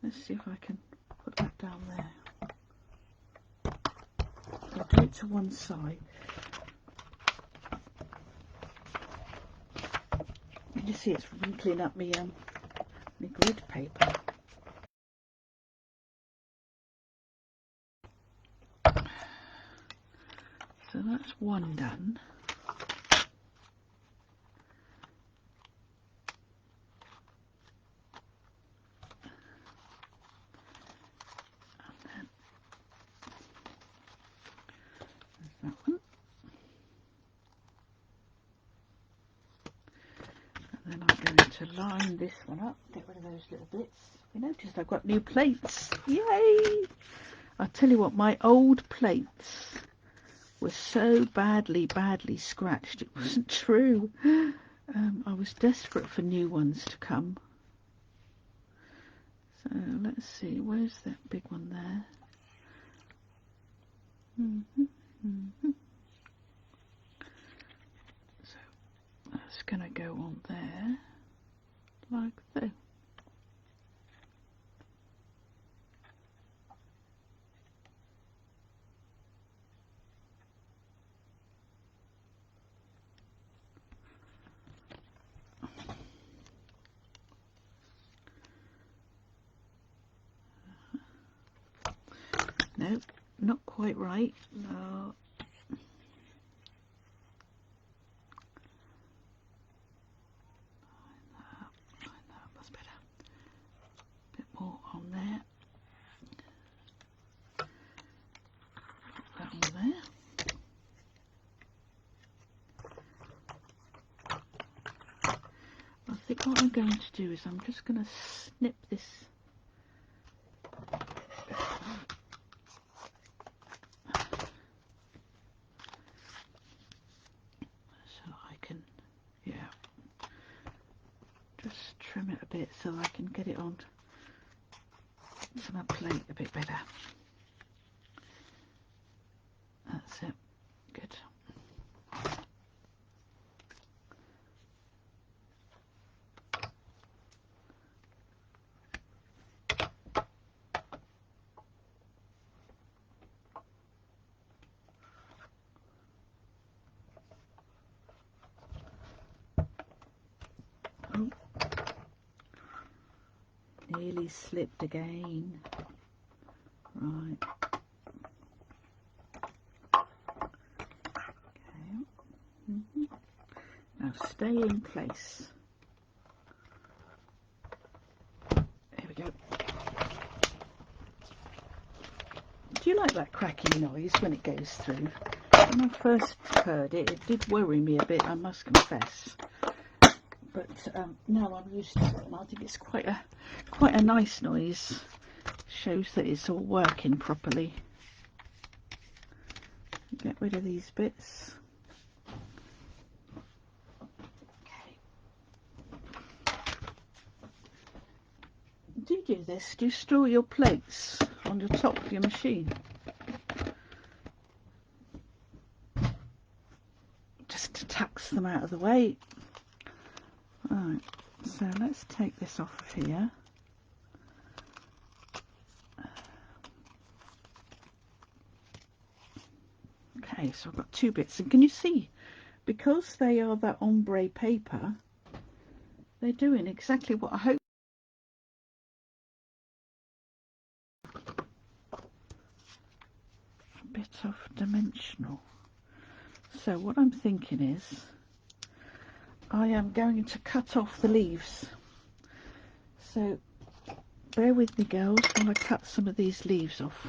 let's see if I can put that down there. I'll do it to one side. You can see it's wrinkling up my grid paper. So that's one done. To line this one up, get rid of those little bits. You noticed I've got new plates. Yay! I tell you what, my old plates were so badly scratched. It wasn't true. I was desperate for new ones to come. So let's see, where's that big one there? So that's gonna go on there. Like so. No, not quite right. No. That's better. A bit more on there. That on there. I think what I'm going to do is I'm just going to snip this so I can, yeah, just trim it a bit so I can get it on to my plate a bit better. That's it. Good. Oh, nearly slipped again. Right. Okay. Now stay in place. There we go. Do you like that cracking noise when it goes through? When I first heard it, it did worry me a bit, I must confess. But now I'm used to it, and I think it's quite a nice noise. Shows that it's all working properly. Get rid of these bits. Okay. Do you do this? Do you store your plates on the top of your machine? Just to tax them out of the way. Right, so let's take this off of here. Okay, so I've got two bits, and can you see, because they are that ombre paper, they're doing exactly what I hope. A bit of dimensional. So what I'm thinking is, I am going to cut off the leaves. So bear with me, girls, when I cut some of these leaves off.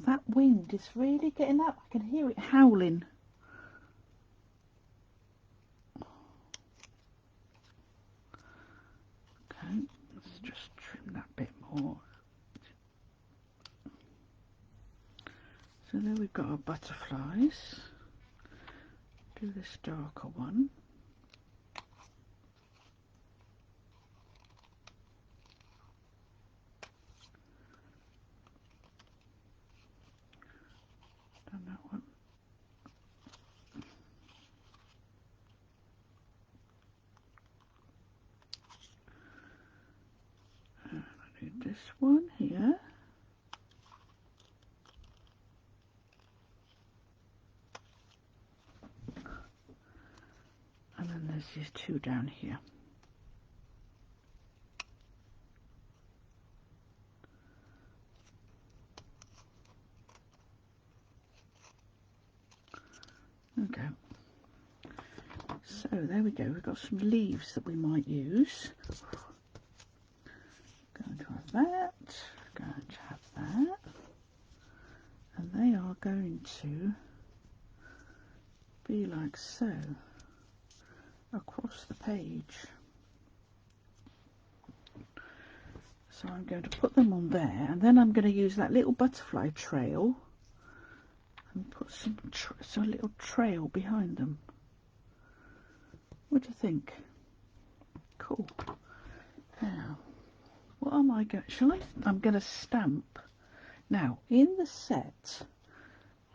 that wind is really getting up. I can hear it howling. Okay, let's just trim that bit more. So there we've got our butterflies. Do this darker one. Done that one. And I do this one here. And then there's these two down here. Okay. So there we go. We've got some leaves that we might use. Going to have that. Going to have that. And they are going to be like so across the page. So I'm going to put them on there, and then I'm going to use that little butterfly trail and put some little trail behind them. What do you think? Cool. Now, what am I going? I'm going to stamp. Now, in the set,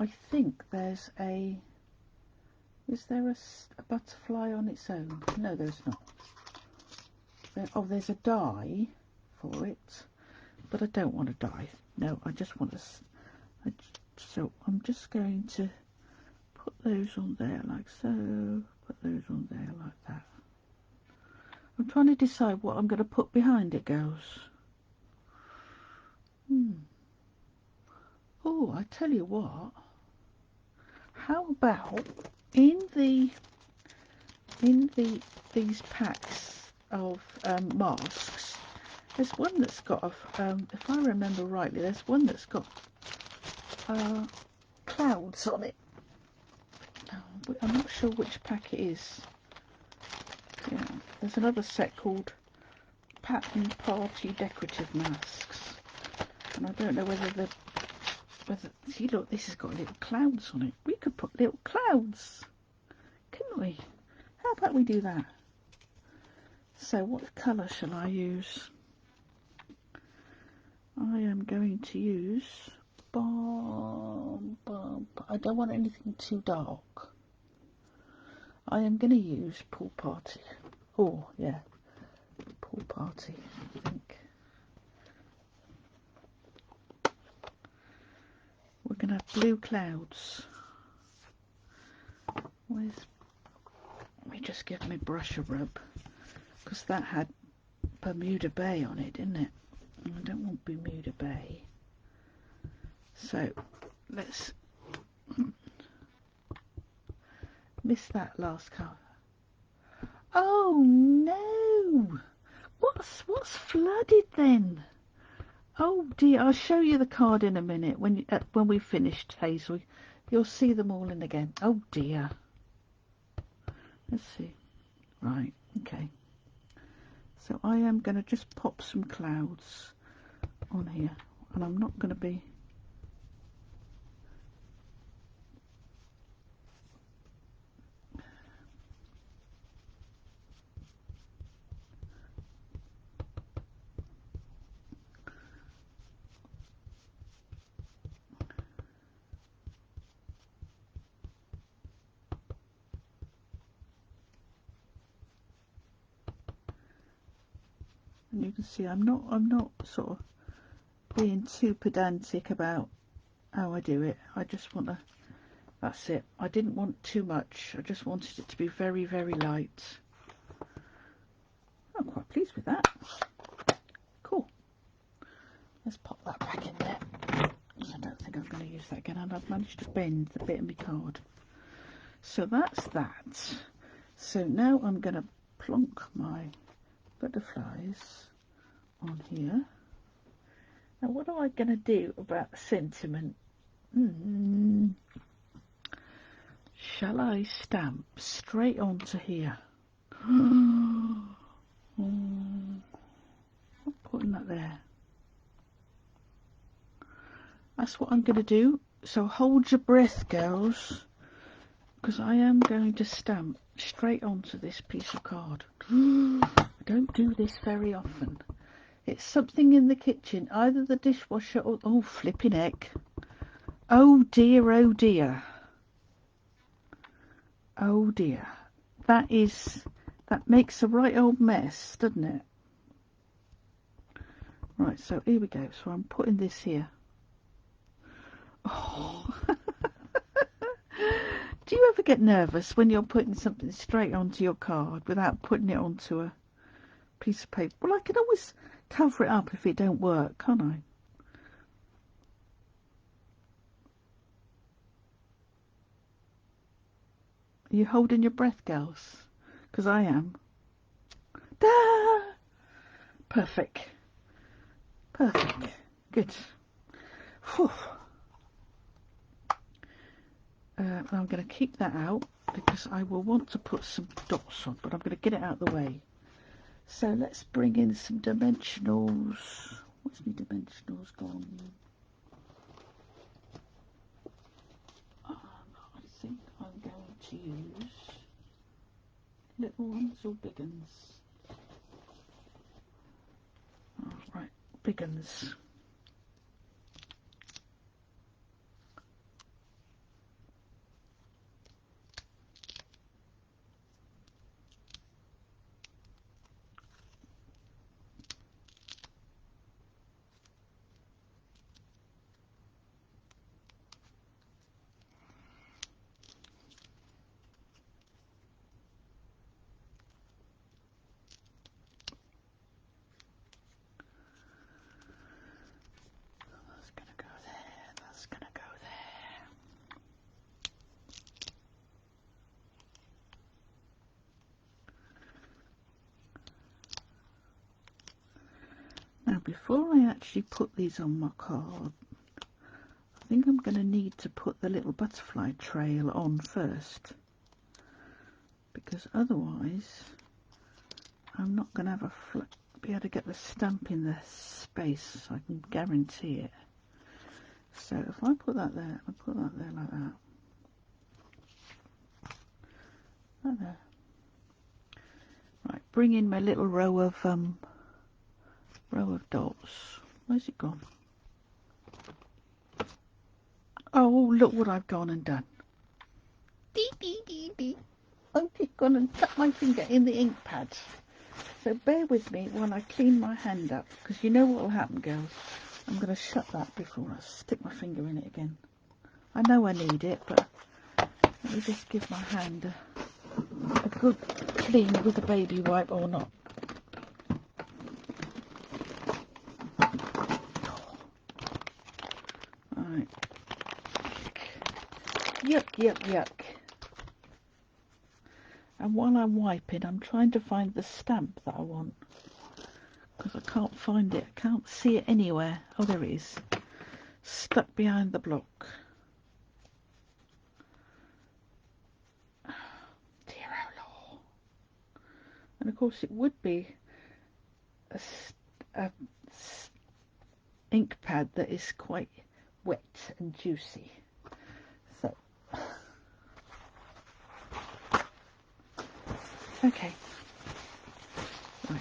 I think there's a. Is there a butterfly on its own? No, there's not. There's a die for it, but I don't want a die. No, I just want to. So I'm just going to put those on there like so. Put those on there like that. I'm trying to decide what I'm going to put behind it, girls. Oh, I tell you what. How about these packs of masks? There's one that's got if I remember rightly, there's one that's got clouds on it. I'm not sure which pack it is. Yeah, there's another set called Pattern Party Decorative Masks, and I don't know whether see, look, this has got little clouds on it. We could put little clouds, couldn't we? How about we do that? So what colour shall I use? I am going to use I don't want anything too dark. I am going to use Pool Party. Oh yeah, Pool Party, I think. We're going to have blue clouds. Let me just give my brush a rub, because that had Bermuda Bay on it, didn't it? And I don't want Bermuda Bay. So let's miss that last colour. Oh no! What's flooded then? Oh dear, I'll show you the card in a minute when we've finished, Hazel. You'll see them all in again. Oh dear. Let's see. Right, okay. So I am going to just pop some clouds on here, and I'm not going to be... And you can see I'm not sort of being too pedantic about how I do it. I just want to... That's it. I didn't want too much. I just wanted it to be very, very light. I'm quite pleased with that. Cool. Let's pop that back in there. I don't think I'm going to use that again, and I've managed to bend the bit of my card. So that's that. So now I'm going to plonk my butterflies on here. Now what am I going to do about the sentiment? Shall I stamp straight onto here? I'm putting that there. That's what I'm going to do. So hold your breath, girls, because I am going to stamp straight onto this piece of card. I don't do this very often. It's something in the kitchen, either the dishwasher or... Oh, flipping heck. Oh dear, oh dear. Oh dear. That makes a right old mess, doesn't it? Right, so here we go. So I'm putting this here. Oh. Do you ever get nervous when you're putting something straight onto your card without putting it onto a piece of paper? Well, I can always cover it up if it don't work, can't I? Are you holding your breath, girls? Because I am. Da! Perfect. Perfect. Good. Whew. I'm going to keep that out because I will want to put some dots on, but I'm going to get it out of the way. So let's bring in some dimensionals. What's my dimensionals gone? I think I'm going to use little ones or big ones. Oh, right, big ones. Now, before I actually put these on my card, I think I'm going to need to put the little butterfly trail on first, because otherwise I'm not going to have be able to get the stamp in the space. I can guarantee it. So if I put that there, I put that there like that. Like there. Right, bring in my little row of dots. Where's it gone? Oh, look what I've gone and done. Dee, dee, dee, dee. I've just gone and tucked my finger in the ink pad. So bear with me while I clean my hand up, because you know what will happen, girls. I'm going to shut that before I stick my finger in it again. I know I need it, but let me just give my hand a good clean with a baby wipe or not. Right. Yuck, yuck, yuck. And while I'm wiping, I'm trying to find the stamp that I want, because I can't find it. I can't see it anywhere. Oh, there it is. Stuck behind the block. Dear oh Lord. And of course it would be a ink pad that is quite wet and juicy. So, okay. Right.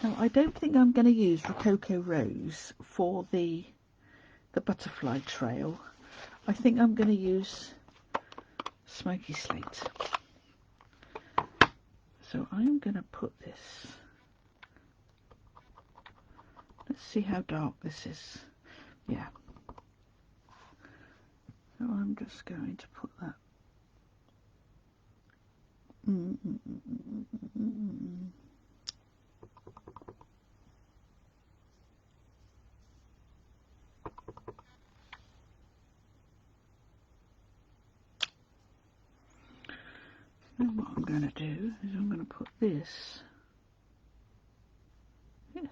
Now, I don't think I'm going to use Rococo Rose for the butterfly trail. I think I'm going to use Smoky Slate. So I'm going to put this. Let's see how dark this is. Yeah. So I'm just going to put that. And what I'm going to do is I'm going to put this here.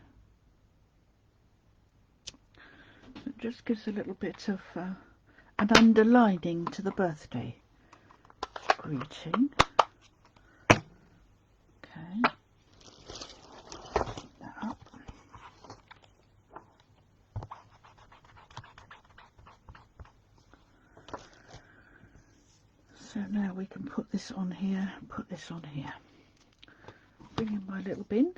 just gives a little bit of an underlining to the birthday greeting. Okay. That up. So now we can put this on here, put this on here. Bring in my little bin.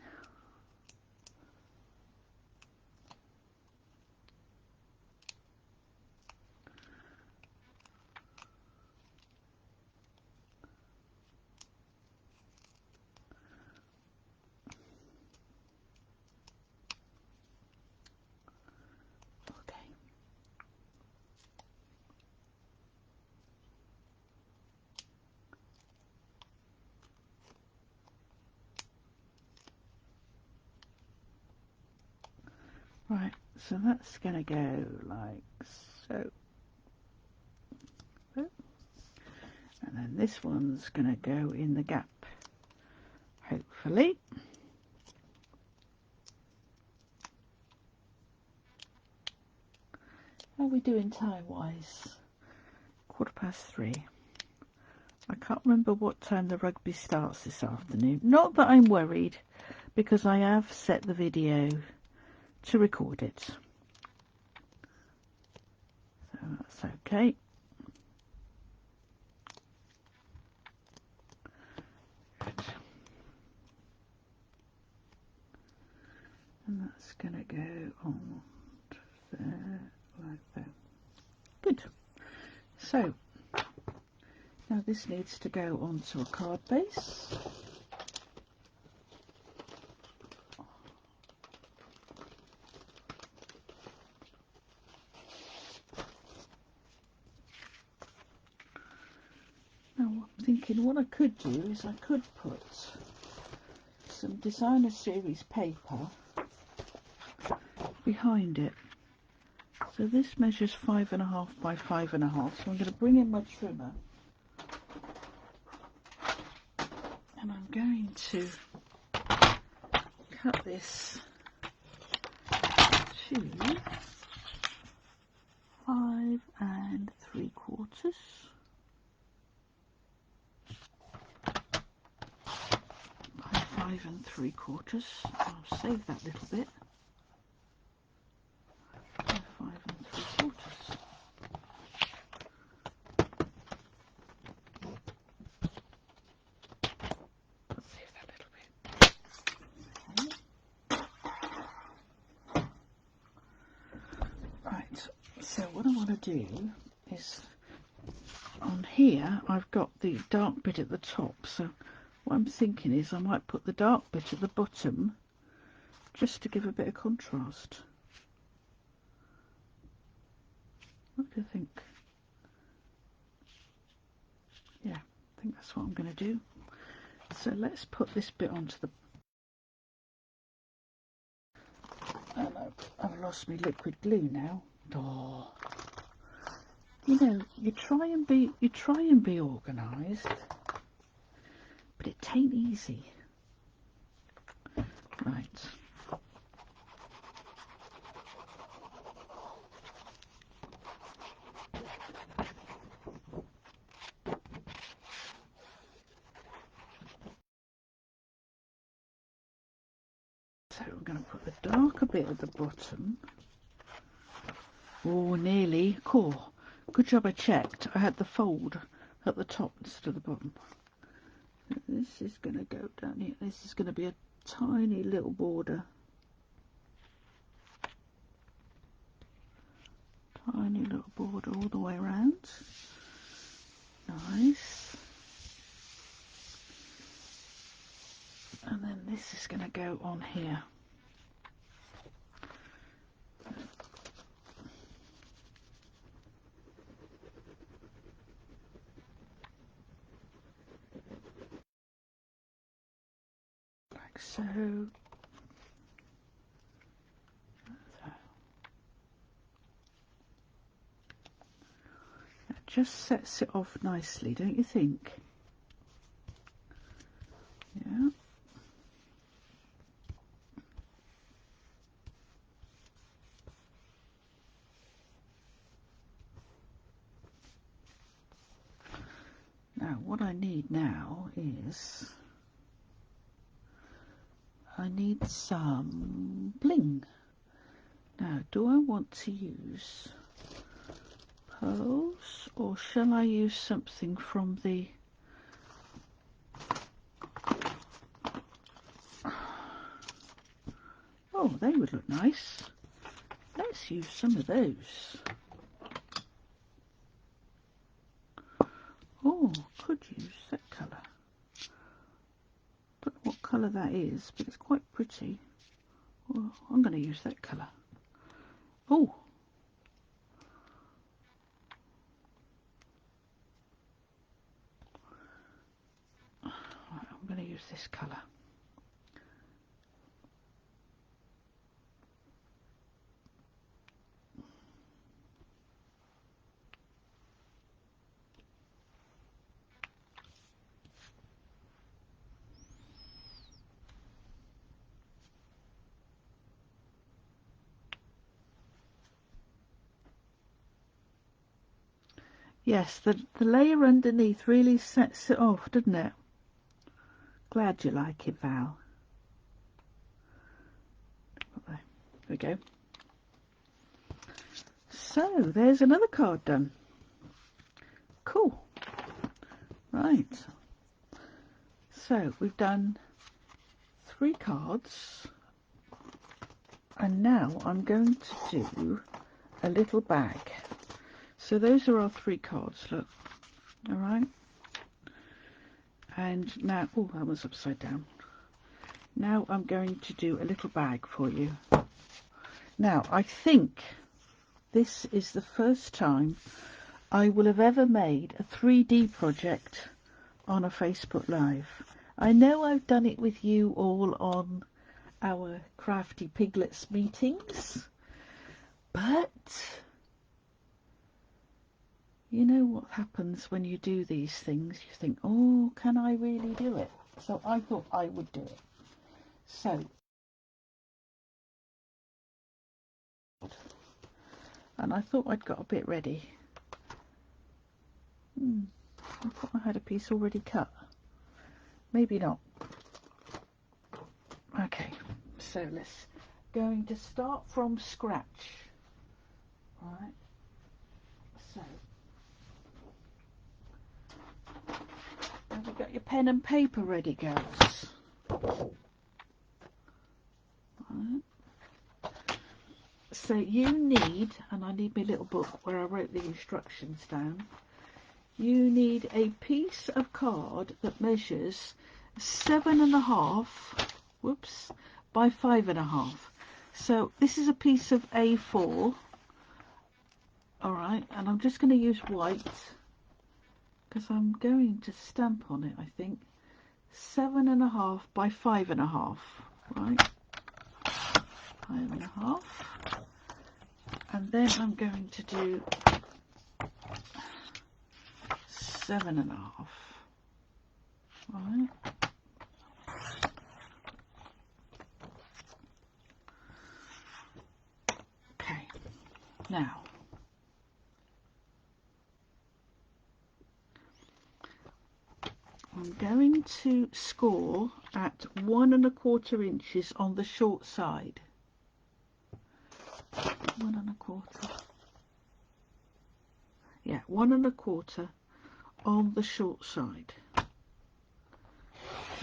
Right, so that's going to go like so. And then this one's going to go in the gap, hopefully. How are we doing time-wise? 3:15. I can't remember what time the rugby starts this afternoon. Not that I'm worried, because I have set the video to record it. So that's okay. Good. And that's going to go on there, like that. Good. So, now this needs to go onto a card base. Thinking what I could do is I could put some designer series paper behind it. So this measures 5.5 by 5.5. So I'm going to bring in my trimmer and I'm going to cut this to 5 3/4. 5 3/4. I'll save that little bit. 5 3/4. I'll save that little bit. Okay. Right. So what I want to do is on here I've got the dark bit at the top. So what I'm thinking is I might put the dark bit at the bottom just to give a bit of contrast. What do you think? Yeah, I think that's what I'm going to do. So let's put this bit onto the... And I've lost my liquid glue now. Oh. You know, you try and be organised, but it ain't easy. Right. So we're going to put the darker bit at the bottom. Oh, nearly. Cool. Good job I checked. I had the fold at the top instead of the bottom. This is going to go down here. This is going to be a tiny little border. Tiny little border all the way around. Nice. And then this is going to go on here. Like so. That just sets it off nicely, don't you think? Yeah. what I need now is I need some bling. Now, do I want to use pearls, or shall I use something from the oh, they would look nice. Let's use some of those. Oh, could use that colour. Don't know what colour that is, but it's quite pretty. Well, I'm going to use that colour. Oh, right, I'm going to use this colour. Yes, the layer underneath really sets it off, doesn't it? Glad you like it, Val. There we go. So, there's another card done. Cool. Right. So, we've done 3 cards. And now I'm going to do a little bag. So those are our 3 cards, look. Alright. And now, oh, that was upside down. Now I'm going to do a little bag for you. Now, I think this is the first time I will have ever made a 3D project on a Facebook Live. I know I've done it with you all on our Crafty Piglets meetings, but you know what happens when you do these things? You think, oh, can I really do it? So I thought I would do it. So, and I thought I'd got a bit ready. I thought I had a piece already cut. Maybe not. Okay, so let's going to start from scratch. Right. So, have you got your pen and paper ready, girls? Right. So you need, and I need my little book where I wrote the instructions down. You need a piece of card that measures 7.5, whoops, by 5.5. So this is a piece of A4. All right, and I'm just going to use white because I'm going to stamp on it, I think. 7.5 by 5.5, right? 5.5. And then I'm going to do 7.5, right? Okay, now I'm going to score at 1.25 inches on the short side. 1.25. Yeah, 1.25 on the short side.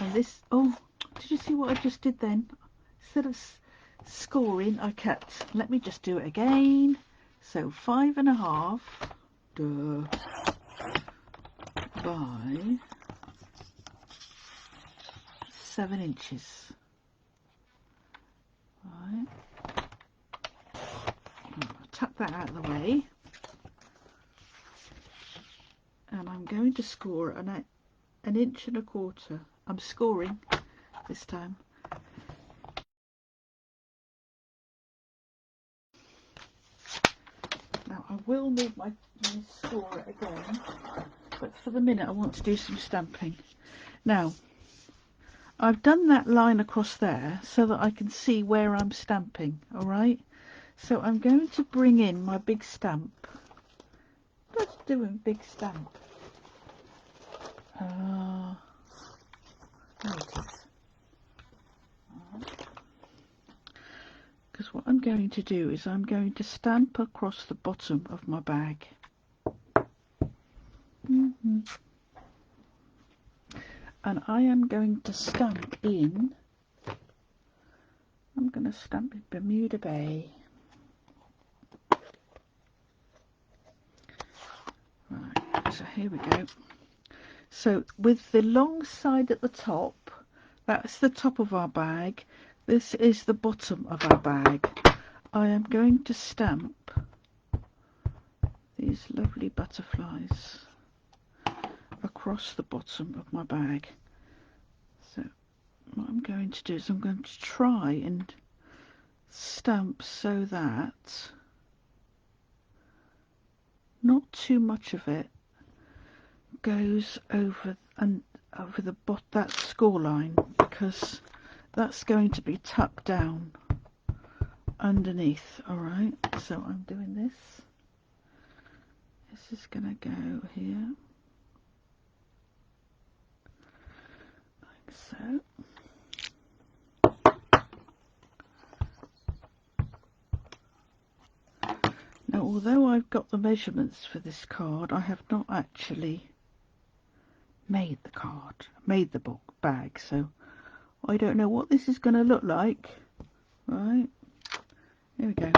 And this, oh, did you see what I just did then? Instead of scoring, I cut. Let me just do it again. So 5.5 by 7 inches. Right. I'll tuck that out of the way. And I'm going to score an 1.25 inches. I'm scoring this time. Now I will need my scorer again, but for the minute I want to do some stamping. Now I've done that line across there so that I can see where I'm stamping, alright? So I'm going to bring in my big stamp. Let's do a big stamp. There it is. Because what I'm going to do is I'm going to stamp across the bottom of my bag. And I am going to stamp in, I'm going to stamp in Bermuda Bay. Right, so here we go. So with the long side at the top, that's the top of our bag, this is the bottom of our bag. I am going to stamp these lovely butterflies across the bottom of my bag. So what I'm going to do is I'm going to try and stamp so that not too much of it goes over and over that score line, because that's going to be tucked down underneath. All right, so I'm doing this. This is going to go here, like so. Now, although I've got the measurements for this card, I have not actually made the card, made the bag, so I don't know what this is going to look like. Right, here we go.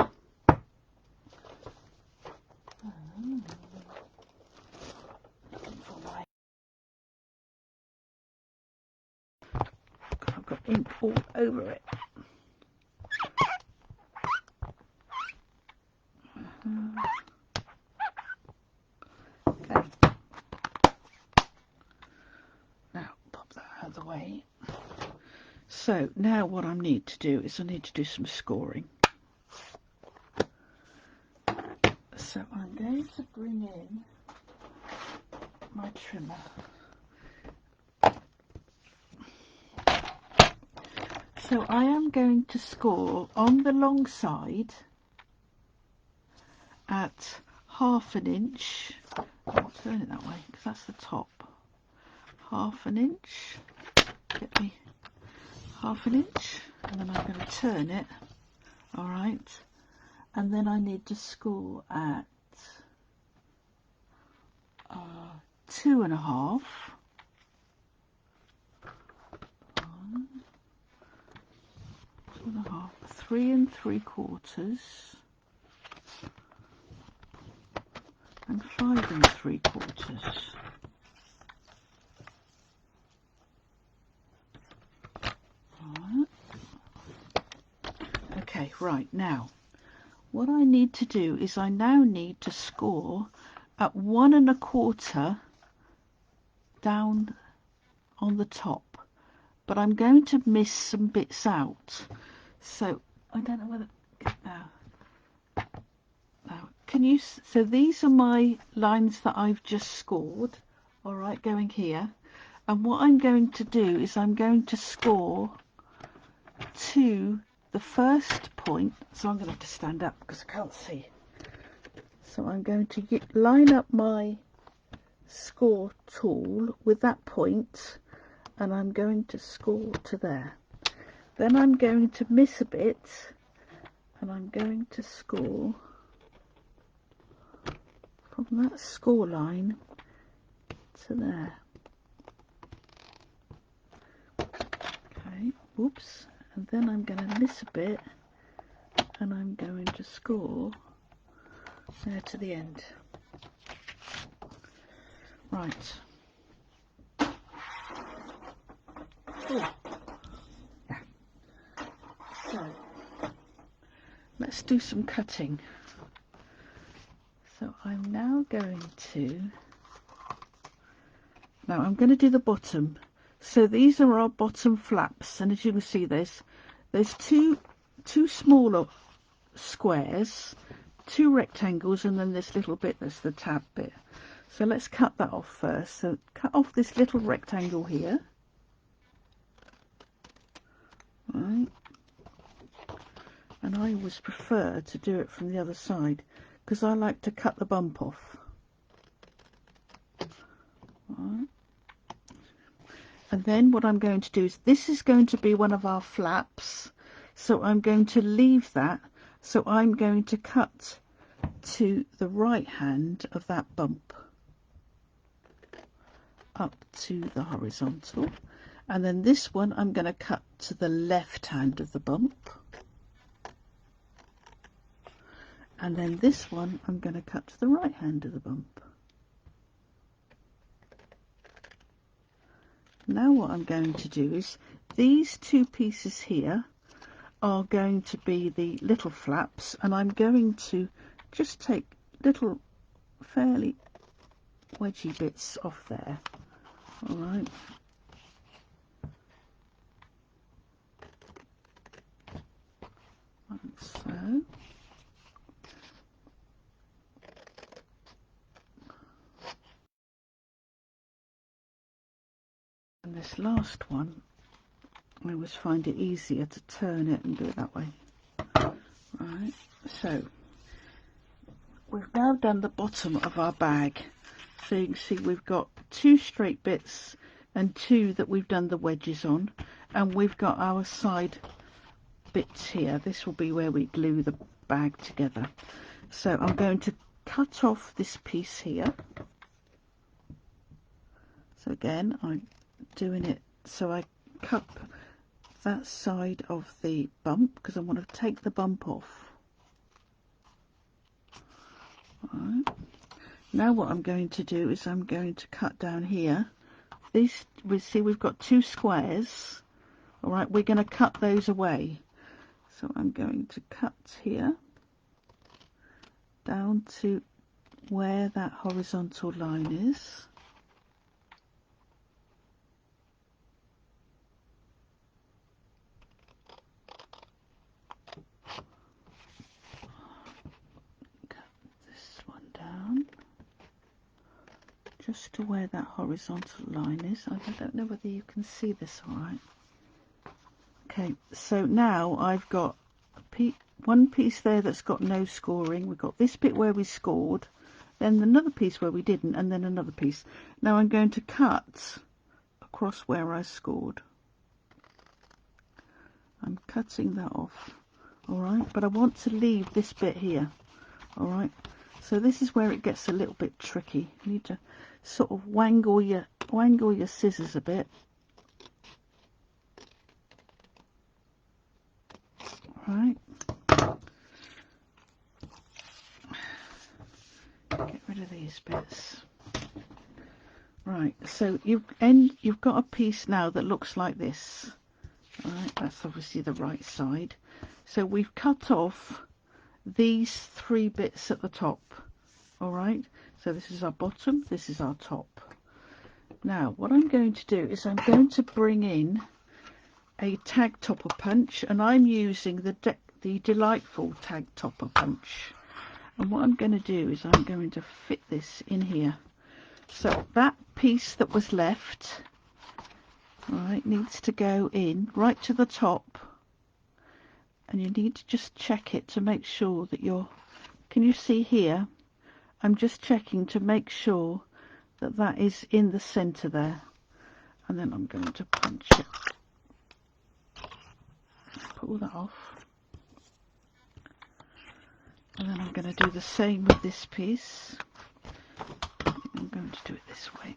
I've got ink all over it. Okay. Now pop that out of the way. So now what I need to do is I need to do some scoring. So I'm going to bring in my trimmer. So I am going to score on the long side at 1/2 inch. I'll turn it that way because that's the top. 1/2 inch. Get me 1/2 inch, and then I'm going to turn it. All right, and then I need to score at 2.5. 2.5, 3 3/4, and 5 3/4. Okay, right, now what I need to do is I now need to score at 1 1/4 down on the top, but I'm going to miss some bits out. So I don't know whether now can you, so these are my lines that I've just scored, all right, going here, and what I'm going to do is I'm going to score to the first point. So I'm going to have to stand up because I can't see. So I'm going to line up my score tool with that point, and I'm going to score to there. Then I'm going to miss a bit, and I'm going to score from that score line to there. Okay, whoops. And then I'm going to miss a bit, and I'm going to score there to the end. Right. Ooh. Yeah. So let's do some cutting. So I'm now going to, I'm going to do the bottom. So these are our bottom flaps, and as you can see, there's two smaller squares, 2 rectangles, and then this little bit that's the tab bit. So let's cut that off first. So cut off this little rectangle here. Right. And I always prefer to do it from the other side because I like to cut the bump off. Right. And then what I'm going to do is, this is going to be one of our flaps, so I'm going to leave that. So I'm going to cut to the right hand of that bump up to the horizontal, and then this one I'm going to cut to the left hand of the bump, and then this one I'm going to cut to the right hand of the bump. Now what I'm going to do is, these two pieces here are going to be the little flaps, and I'm going to just take little fairly wedgy bits off there. All right. Like so. And this last one, I always find it easier to turn it and do it that way. Right, so we've now done the bottom of our bag. So you can see we've got two straight bits and two that we've done the wedges on, and we've got our side bits here. This will be where we glue the bag together. So I'm going to cut off this piece here. So again, I'm doing it so I cut that side of the bump because I want to take the bump off. Right. Now what I'm going to do is I'm going to cut down here. These, we see we've got two squares. All right, we're going to cut those away. So I'm going to cut here down to where that horizontal line is. Just to where that horizontal line is. I don't know whether you can see this all right. Okay, so now I've got one piece there that's got no scoring. We've got this bit where we scored, then another piece where we didn't, and then another piece. Now I'm going to cut across where I scored. I'm cutting that off, all right, but I want to leave this bit here, all right. So this is where it gets a little bit tricky. You need to sort of wangle your scissors a bit. Right. Get rid of these bits. Right. So you've got a piece now that looks like this. All right. That's obviously the right side. So we've cut off these three bits at the top. All right. So this is our bottom. This is our top. Now what I'm going to do is I'm going to bring in a tag topper punch, and I'm using the Delightful tag topper punch. And what I'm going to do is I'm going to fit this in here. So that piece that was left, right, needs to go in right to the top, and you need to just check it to make sure that can you see here? I'm just checking to make sure that that is in the center there, and then I'm going to punch it. Pull that off, and then I'm going to do the same with this piece. I'm going to do it this way.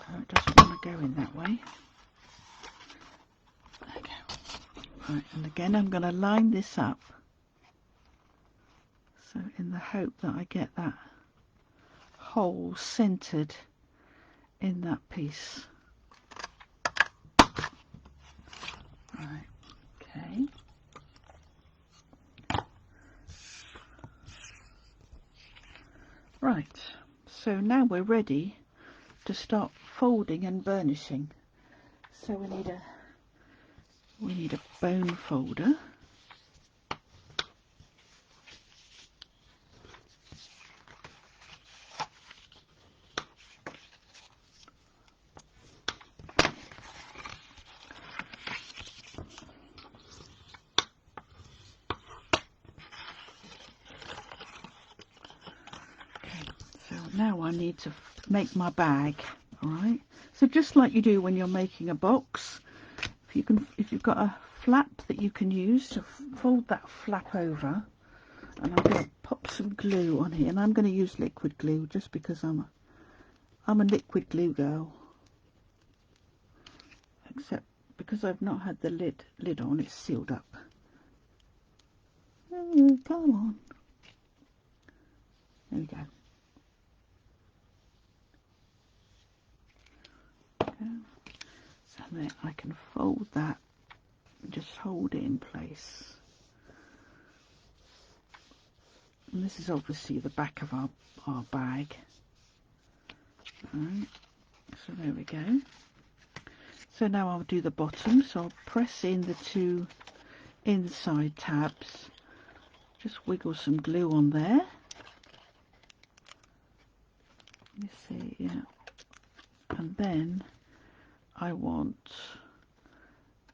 No, it doesn't want to go in that way. Okay. Right, and again I'm going to line this up, so in the hope that I get that hole centered in that piece. Right, okay. Right, so now we're ready to start folding and burnishing. So we need a bone folder. now I need to make my bag. All right, so just like you do when you're making a box, if you've got a flap that you can use to fold that flap over, and I'm going to pop some glue on here, and I'm going to use liquid glue just because I'm a liquid glue girl. Except because I've not had the lid on, it's sealed up. Oh, come on. There we go. So then I can fold that and just hold it in place. And this is obviously the back of our bag. Alright, so there we go. So now I'll do the bottom. So I'll press in the two inside tabs. Just wiggle some glue on there. You see, yeah. And then I want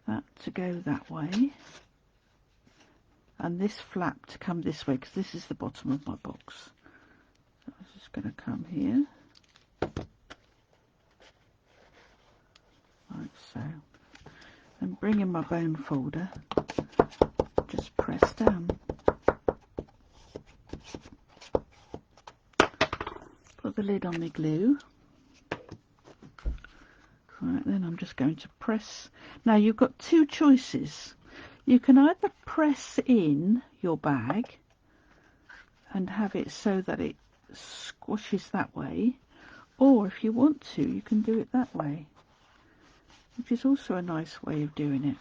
that to go that way. And this flap to come this way, because this is the bottom of my box. So I'm just going to come here. Like so. And bring in my bone folder. Just press down. Put the lid on the glue. Right, then I'm just going to press. Now you've got two choices. You can either press in your bag and have it so that it squashes that way, or if you want to, you can do it that way, which is also a nice way of doing it.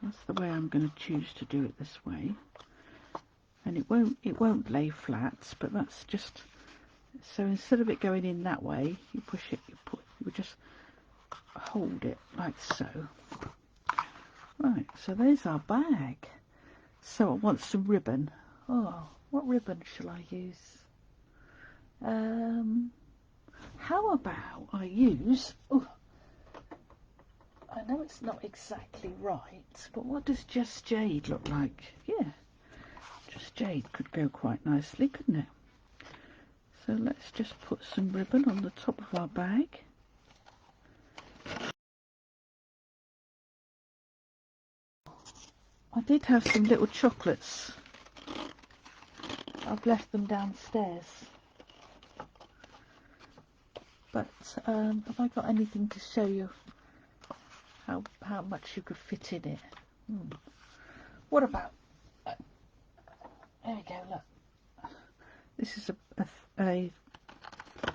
That's the way I'm going to choose to do it, this way. And it won't lay flat, but that's just, so instead of it going in that way, you push it, you just hold it like so. Right, so there's our bag. So I want some ribbon. Oh, what ribbon shall I use? How about I use, oh, I know it's not exactly right, but what does Just Jade look like? Yeah, Just Jade could go quite nicely, couldn't it? So let's just put some ribbon on the top of our bag. I did have some little chocolates. I've left them downstairs. But have I got anything to show you how much you could fit in it? What about? There we go. Look, this is a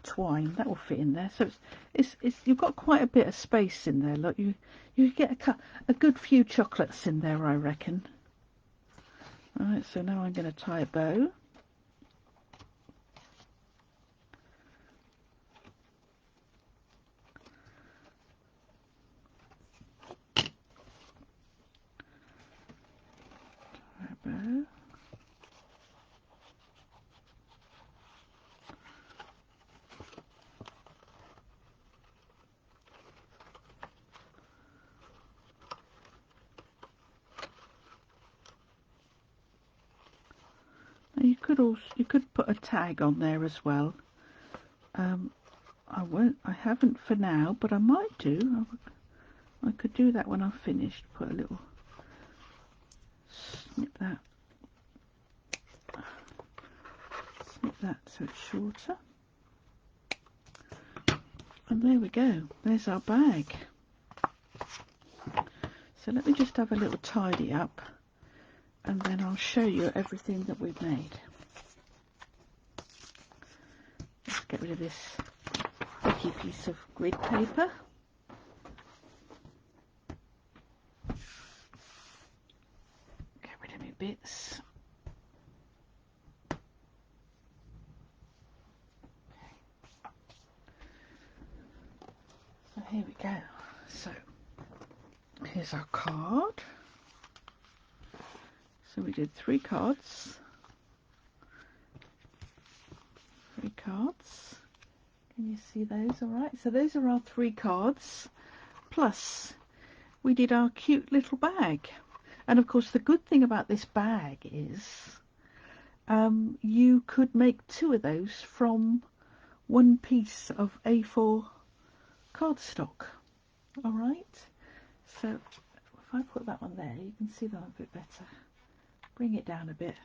twine that will fit in there. So it's you've got quite a bit of space in there. Look, you get a good few chocolates in there, I reckon. Right, so now I'm going to tie a bow. Tie a bow. You could put a tag on there as well. I haven't for now, but I might do. I could do that when I've finished. Put a little snip that so it's shorter. And there we go. There's our bag. So let me just have a little tidy up, and then I'll show you everything that we've made. Let's get rid of this icky piece of grid paper. Get rid of my bits. So here we go. So here's our card. So we did 3 cards. 3 cards. Can you see those all right? So those are our 3 cards. Plus we did our cute little bag. And of course the good thing about this bag is you could make 2 of those from 1 piece of A4 cardstock. All right, so if I put that one there, you can see that a bit better. Bring it down a bit.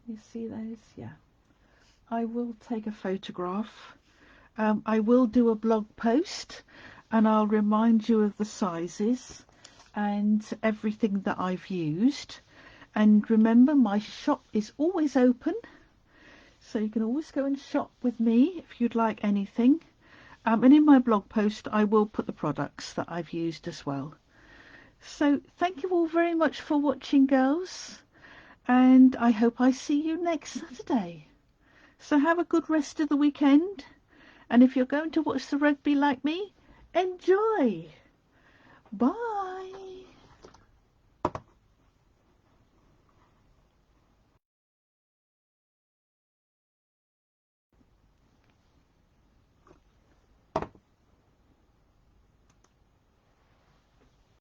Can you see those? Yeah. I will take a photograph. I will do a blog post, and I'll remind you of the sizes and everything that I've used. And remember, my shop is always open, so you can always go and shop with me if you'd like anything. And in my blog post I will put the products that I've used as well. So thank you all very much for watching, girls, and I hope I see you next Saturday. So have a good rest of the weekend, and if you're going to watch the rugby like me, enjoy. Bye.